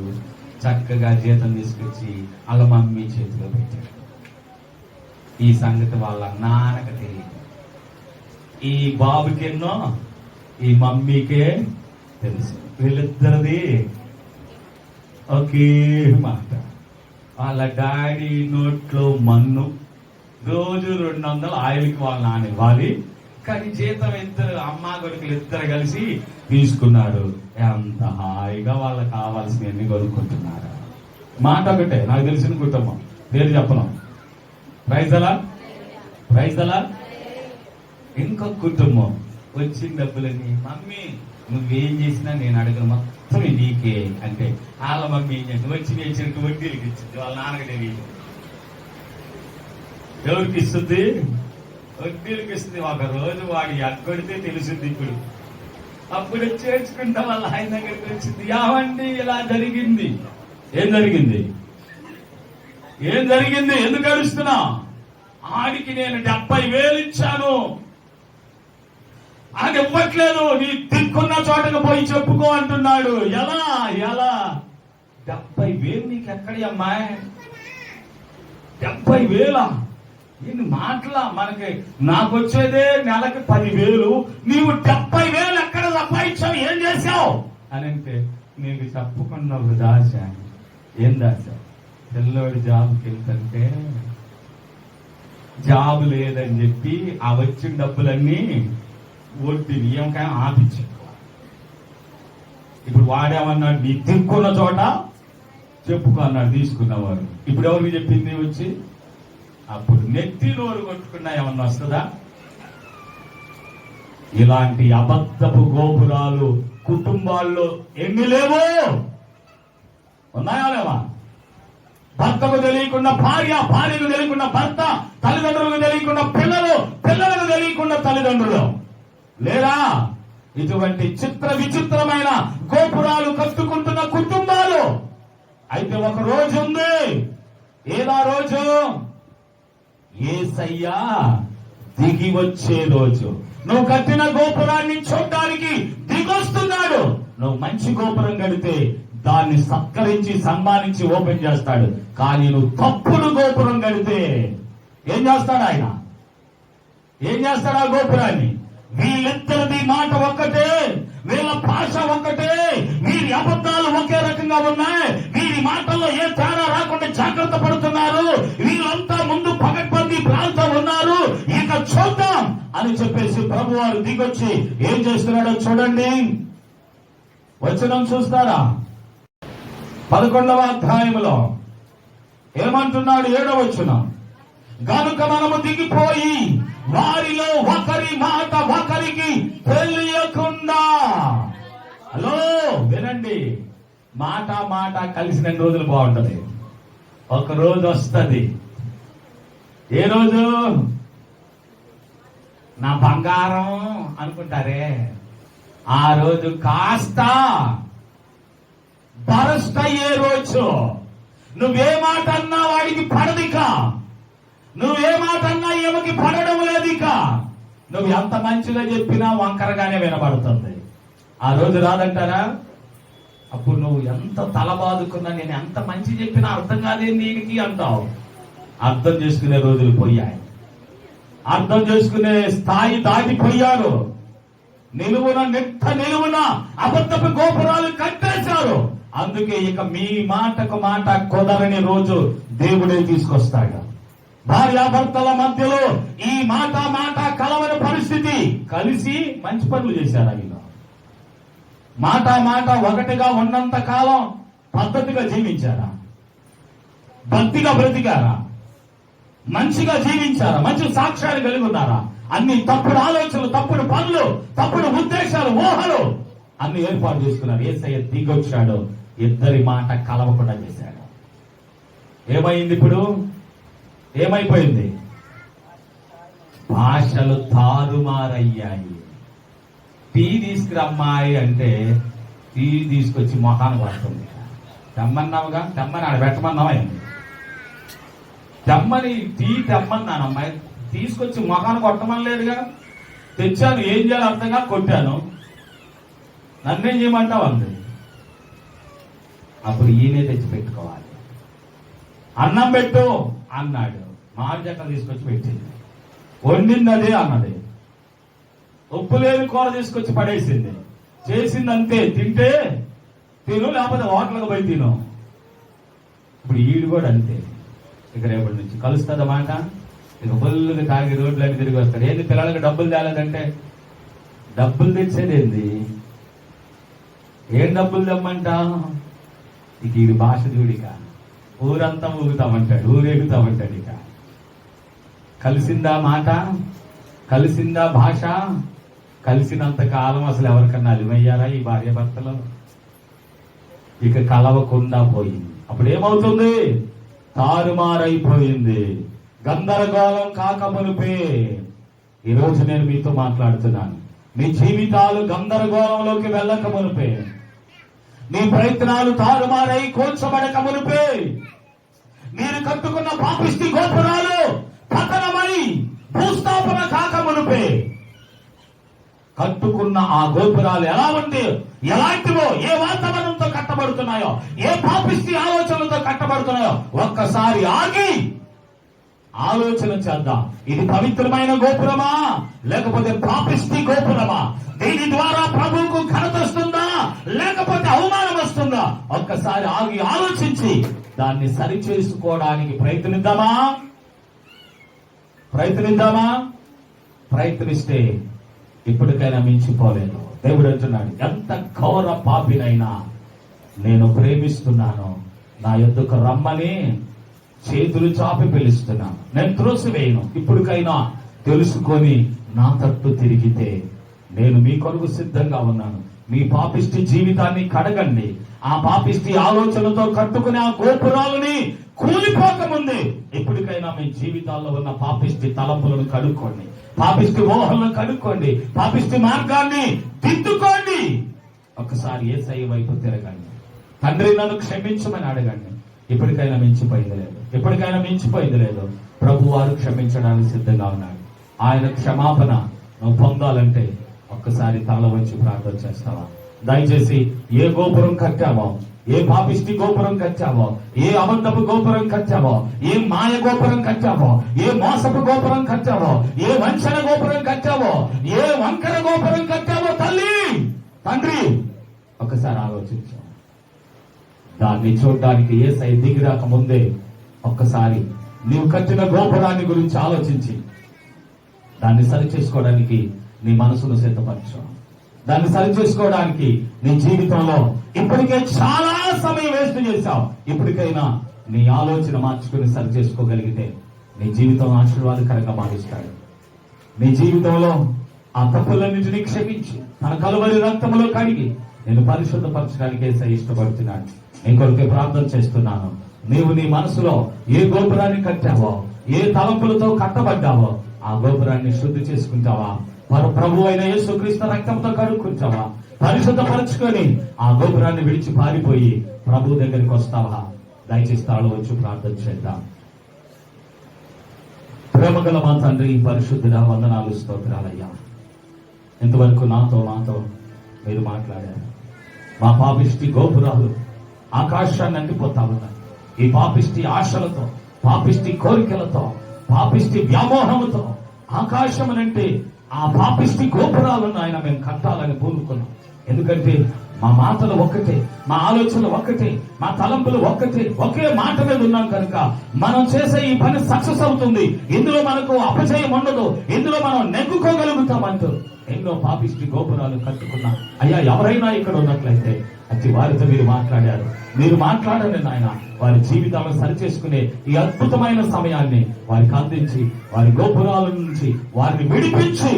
చక్కగా జీతం తీసుకొచ్చి వాళ్ళ మమ్మీ చేతిలో పెట్టాడు. ఈ సంగతి వాళ్ళ నాన్నకి తెలియదు. ఈ బాబుకెన్నో ఈ మమ్మీకే తెలుసు. వీళ్ళిద్దరిది ఒకే మాట. వాళ్ళ డాడీ నోట్లో మన్ను, రోజు 200 ఆయిల్కి వాళ్ళ నాన్న ఇవ్వాలి. కానీ జీతం ఇద్దరు అమ్మా కొడుకులు ఇద్దరు కలిసి తీసుకున్నారు. ఎంత హాయిగా వాళ్ళకి కావాల్సినవన్నీ కొనుక్కుంటున్నారు. మాట ఒకటే, నాకు తెలిసిన కుటుంబం, పేరు చెప్పను. Praise the Lord. ఇంకొక కుటుంబం వచ్చిన డబ్బులని, మమ్మీ నువ్వేం చేసినా నేను అడగను, మొత్తం నీకే అంటే వాళ్ళ మమ్మీ ఏం చేస్తుంది, వచ్చినట్టు వడ్డీలకి ఇచ్చింది. వాళ్ళ నాన్నకి తెలియదు. ఎవరికి ఇస్తుంది? వడ్డీలకి ఇస్తుంది. ఒక రోజు వాడి అక్కడితే తెలుస్తుంది. అప్పుడు చేర్చుకుంటా వాళ్ళ ఆయన దగ్గరికి వచ్చింది. యావండి ఇలా జరిగింది. ఏం జరిగింది? ఎందుకు అడుస్తున్నా? ఆడికి నేను 70,000 ఇచ్చాను, అది ఇవ్వట్లేదు, నీ దిక్కున్న చోటకు పోయి చెప్పుకో అంటున్నాడు. ఎలా 70,000 నీకు ఎక్కడి అమ్మాయి? 70,000 ఇన్ని మాటలా? మనకి నాకు వచ్చేదే నెలకి 10,000, నీవు 70,000 ఎక్కడ సంపాదించావు, ఏం చేశావు అని అంటే, నీకు చెప్పకుండా దాచాను. ఏం దాచావు? పిల్లోడి జాబ్కి వెళ్తుంటే జాబ్ లేదని చెప్పి ఆ వచ్చిన డబ్బులన్నీ వడ్డీ నియమకాయ ఆపించాడు. ఇప్పుడు వాడేమన్నాడు, నీ దిక్కున్న చోట చెప్పుకో అన్నాడు తీసుకున్నవారు. ఇప్పుడు ఎవరికి చెప్పింది వచ్చి? అప్పుడు నెత్తి నోరు కొట్టుకున్నా ఏమన్నా వస్తుందా? ఇలాంటి అబద్ధపు గోపురాలు కుటుంబాల్లో ఎన్ని లేవో? ఉన్నాయా లేవా? భర్తకు తెలియకుండా భార్య, భార్యకు తెలియకుండా భర్త, తల్లిదండ్రులకు తెలియకుండా పిల్లలు, పిల్లలకు తెలియకుండా తల్లిదండ్రులు లేరా? ఇటువంటి చిత్ర విచిత్రమైన గోపురాలు కట్టుకుంటున్న కుటుంబాలు. అయితే ఒక రోజు ఉంది. ఏదా రోజు? యేసయ్యా దిగి వచ్చే రోజు. నువ్వు కట్టిన గోపురాన్ని చూడడానికి దిగొస్తున్నాడు. నువ్వు మంచి గోపురం కడితే దాన్ని సత్కరించి సన్మానించి ఓపెన్ చేస్తాడు. కానీ నువ్వు తప్పుడు గోపురం కడితే ఏం చేస్తాడు ఆయన? ఏం చేస్తాడు ఆ గోపురాన్ని? వీళ్ళిద్దరిది మాట ఒక్కటే, వీళ్ళ భాష ఒక్కటే, వీరి అబద్ధాలు ఒకే రకంగా ఉన్నాయి, వీరి మాటల్లో ఏ తేడా రాకుండా జాగ్రత్త పడుతున్నారు. వీళ్ళంతా ముందు పగడ్బందీ ప్రాంతం ఉన్నారు. ఇక చూద్దాం అని చెప్పేసి ప్రభు వారు దిగొచ్చి ఏం చేస్తున్నాడో చూడండి. వచనం చూస్తారా? 11వ అధ్యాయంలో ఏమంటున్నాడు? 7వ వచనం, గనుక మనము దిగిపోయి వారిలో ఒకరి మాట ఒకరికి తెలియకుండా. హలో వినండి, మాట కలిసిన రోజులు బాగుంటది. ఒక రోజు వస్తుంది. ఏ రోజు? నా బంగారం అనుకుంటారే, ఆ రోజు కాస్త బరస్ట్ అయ్యే రోజు. నువ్వే మాట అన్నా వాడికి పడదిక, నువ్వే మాట అన్నా ఏమకి పడడం లేదిక. నువ్వు ఎంత మంచిగా చెప్పినా వంకరగానే వినబడుతుంది. ఆ రోజు రాదంటారా? అప్పుడు నువ్వు ఎంత తల బాదుకున్నా, నేను ఎంత మంచి చెప్పినా అర్థం కాదేంది దీనికి అంటావు. అర్థం చేసుకునే రోజులు పోయాయి. అర్థం చేసుకునే స్థాయి దాటిపోయారు. నిలువున అబద్ధపు గోపురాలు కట్టేశారు. అందుకే ఇక మీ మాటకు మాట కుదరని రోజు దేవుడే తీసుకొస్తాడు. భార్యాభర్తల మధ్యలో ఈ మాట కలవని పరిస్థితి. కలిసి మంచి పనులు చేశారు. ఆయన మాట ఒకటిగా ఉన్నంత కాలం పద్ధతిగా జీవించారా? భక్తిగా బ్రతికారా? మంచిగా జీవించారా? మంచి సాక్ష్యాలు కలిగి ఉన్నారా? అన్ని తప్పుడు ఆలోచనలు, తప్పుడు పనులు, తప్పుడు ఉద్దేశాలు, ఊహలు అన్ని ఏర్పాటు చేసుకున్నారు. యేసయ్య దిగొచ్చాడు, ఇద్దరి మాట కలవకుండా చేశాడు. ఏమైంది ఇప్పుడు? ఏమైపోయింది? భాషలు తారుమారయ్యాయి. టీ తీసుకురమ్మాయి అంటే టీ తీసుకొచ్చి మొహాన్ని పడుతుంది. తెమ్మన్నావుగా, తెమ్మని ఆడ పెట్టమన్నావా? తెమ్మని టీ తెమ్మన్నానమ్మాయి, తీసుకొచ్చి మొహాన్ని కొట్టమని లేదుగా. తెచ్చాను, ఏం చేయాలి అర్థంగా కొట్టాను, నన్నేం చేయమంటావు అంది. అప్పుడు ఈయనే తెచ్చి పెట్టుకోవాలి. అన్నం పెట్టు అన్నాడు, మామిడి చెక్కలు తీసుకొచ్చి పెట్టింది. వండింది అదే అన్నది. ఉప్పు లేని కూర తీసుకొచ్చి పడేసింది. చేసింది అంతే, తింటే తిను, లేకపోతే హోటల్కి పోయి తిను. ఇప్పుడు ఈడు కూడా అంతే. ఇక రేపటి నుంచి కలుస్తుంది మాట. ఇక బొల్లుగా తాగి రోడ్లన్నీ తిరిగి వస్తాడు. ఏంది పిల్లలకి డబ్బులు తేలేదంటే, డబ్బులు తెచ్చేదేంది? ఏం డబ్బులు తెమ్మంటా? ఇక ఈ భాష చూడిక ఊరంతా ఊగుతామంటాడు, ఊరేగుతామంటాడు. ఇక కలిసిందా మాట, కలిసిందా భాష? కలిసినంత కాలం అసలు ఎవరికన్నా అలిమయ్యారా ఈ భార్య భర్తలు? ఇక కలవకుండా పోయింది. అప్పుడు ఏమవుతుంది? తారుమారైపోయింది. గందరగోళం కాకమునుపే. ఈరోజు నేను మీతో మాట్లాడుతున్నాను. మీ జీవితాలు గందరగోళంలోకి వెళ్ళక మునుపే, మీ ప్రయత్నాలు తారుమారై కూర్చోబడక మునుపే, మీరు కట్టుకున్న పాపిష్టి గోపురాలు పతనమై భూస్థాపన కాక మునుపే, కట్టుకున్న ఆ గోపురాలు ఎలా ఉంది, ఎలాంటివో, ఏ వాతావరణంతో కట్టబడుతున్నాయో, ఏ పాపిష్టి ఆలోచనలతో కట్టబడుతున్నాయో ఒక్కసారి ఆగి ఆలోచన చేద్దాం. ఇది పవిత్రమైన గోపురమా, లేకపోతే పాపిష్టి గోపురమా? దీని ద్వారా ప్రభువుకు ఘనత వస్తుందా, లేకపోతే అవమానం వస్తుందా? ఒక్కసారి ఆగి ఆలోచించి దాన్ని సరి చేసుకోవడానికి ప్రయత్నిద్దామా? ప్రయత్నిస్తే ఇప్పటికైనా మించిపోలేదు. దేవుడు అంటున్నాడు, ఎంత ఘోర పాపినైనా నేను ప్రేమిస్తున్నాను, నా యొద్దకు రమ్మని చేతులు చాపి పిలుస్తున్నాను, నేను త్రోసివేయను. ఇప్పటికైనా తెలుసుకొని నా తట్టు తిరిగితే నేను మీ కొరకు సిద్ధంగా ఉన్నాను. మీ పాపిష్టి జీవితాన్ని కడగండి. ఆ పాపిష్టి ఆలోచనతో కట్టుకునే ఆ గోపురాలని కూలిపోకముందే ఇప్పటికైనా మీ జీవితాల్లో ఉన్న పాపిష్టి తలంపులను కడుక్కోండి, పాపిష్టి మోహలను కడుక్కోండి, పాపిష్టి మార్గాన్ని దిద్దుకోండి. ఒకసారి యేసయ్య వైపు తిరగండి. తండ్రి నన్ను క్షమించమని అడగండి. ఇప్పటికైనా మించిపోయింది లేదు. ప్రభు వారు క్షమించడానికి సిద్ధంగా ఉన్నాడు. ఆయన క్షమాపణ నువ్వు పొందాలంటే ఒక్కసారి తల వంచి ప్రార్థన చేస్తావా? దయచేసి ఏ గోపురం కట్టావో, ఏ పాపిష్టి గోపురం కట్టావో, ఏ అబద్ధపు గోపురం కట్టావో, ఏ మాయ గోపురం కట్టావో, ఏ మోసపు గోపురం కట్టావో, ఏ వంచన గోపురం కట్టావో, ఏ వంకర గోపురం కట్టావో తండ్రి ఒకసారి ఆలోచించు. దాన్ని చూడడానికి యేసయ్య దిగిరాక ముందే ఒక్కసారి నీవు కట్టిన గోపురాన్ని గురించి ఆలోచించి దాన్ని సరి చేసుకోవడానికి నీ మనసును సిద్ధపరచు. దాన్ని సరి చేసుకోవడానికి నీ జీవితంలో ఇప్పటికే చాలా సమయం వేస్ట్ చేశావు. ఇప్పటికైనా నీ ఆలోచన మార్చుకుని సరి చేసుకోగలిగితే నీ జీవితం ఆశీర్వాదకరంగా మారుస్తాడు. నీ జీవితంలో ఆ తప్పులన్నింటినీ క్షమించి తన కలువరి రక్తములో కడిగి నేను పరిశుద్ధపరచడానికి యేసయ్య ఇష్టపడుతున్నాడు. నీ కొరకే ప్రార్థన చేస్తున్నాను. నీవు నీ మనసులో ఏ గోపురాన్ని కట్టావో, ఏ తలంపులతో కట్టబడ్డావో ఆ గోపురాన్ని శుద్ధి చేసుకుంటావా? ప్రభు అయిన యేసుక్రీస్తు రక్తంతో కడుక్కుంటావా? పరిశుద్ధపరచుకొని ఆ గోపురాన్ని విడిచి పారిపోయి ప్రభు దగ్గరికి వస్తావా? దయచేసి తాళు వచ్చి ప్రార్థన చేద్దాం. ప్రేమగల మా తండ్రి, పరిశుద్ధుడా, వందనాలు, స్తోత్రాలయ్యా. ఇంతవరకు నాతో మీరు మాట్లాడారు. మా పాపిష్టి గోపురాలు ఆకాశాన్ని అంటిపోతా ఉన్నాయి. ఈ పాపిష్టి ఆశలతో, పాపిష్టి కోరికలతో, పాపిష్టి వ్యామోహముతో ఆకాశమనంటే ఆ పాపిష్టి గోపురాలను ఆయన మేము కట్టాలని పూనుకున్నాం. ఎందుకంటే మా మాటలు ఒక్కటే, మా ఆలోచనలు ఒక్కటే, మా తలంపులు ఒక్కటే, ఒకే మాట మీద ఉన్నాం కనుక మనం చేసే ఈ పని సక్సెస్ అవుతుంది. ఇందులో మనకు అపజయం ఉండదు, ఇందులో మనం నెగ్గుకోగలుగుతామంటూ ఎన్నో పాపిష్టి గోపురాలు కట్టుకున్నా. అయ్యా, ఎవరైనా ఇక్కడ ఉన్నట్లయితే అతి వారితో మీరు మాట్లాడారు. మీరు మాట్లాడండి నాయన. వారి జీవితాలను సరిచేసుకునే ఈ అద్భుతమైన సమయాన్ని వారికి అందించి, వారి గోపురాల నుంచి వారిని విడిపించి,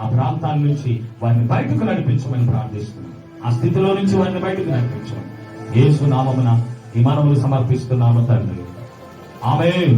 ఆ ప్రాంతాల నుంచి వారిని బయటకు నడిపించమని ప్రార్థిస్తున్నాం. ఆ స్థితిలో నుంచి వారిని బయటకు నడిపించమని యేసు నామమున ఈ మనవులు సమర్పిస్తున్నాము తండ్రి. ఆమేన్.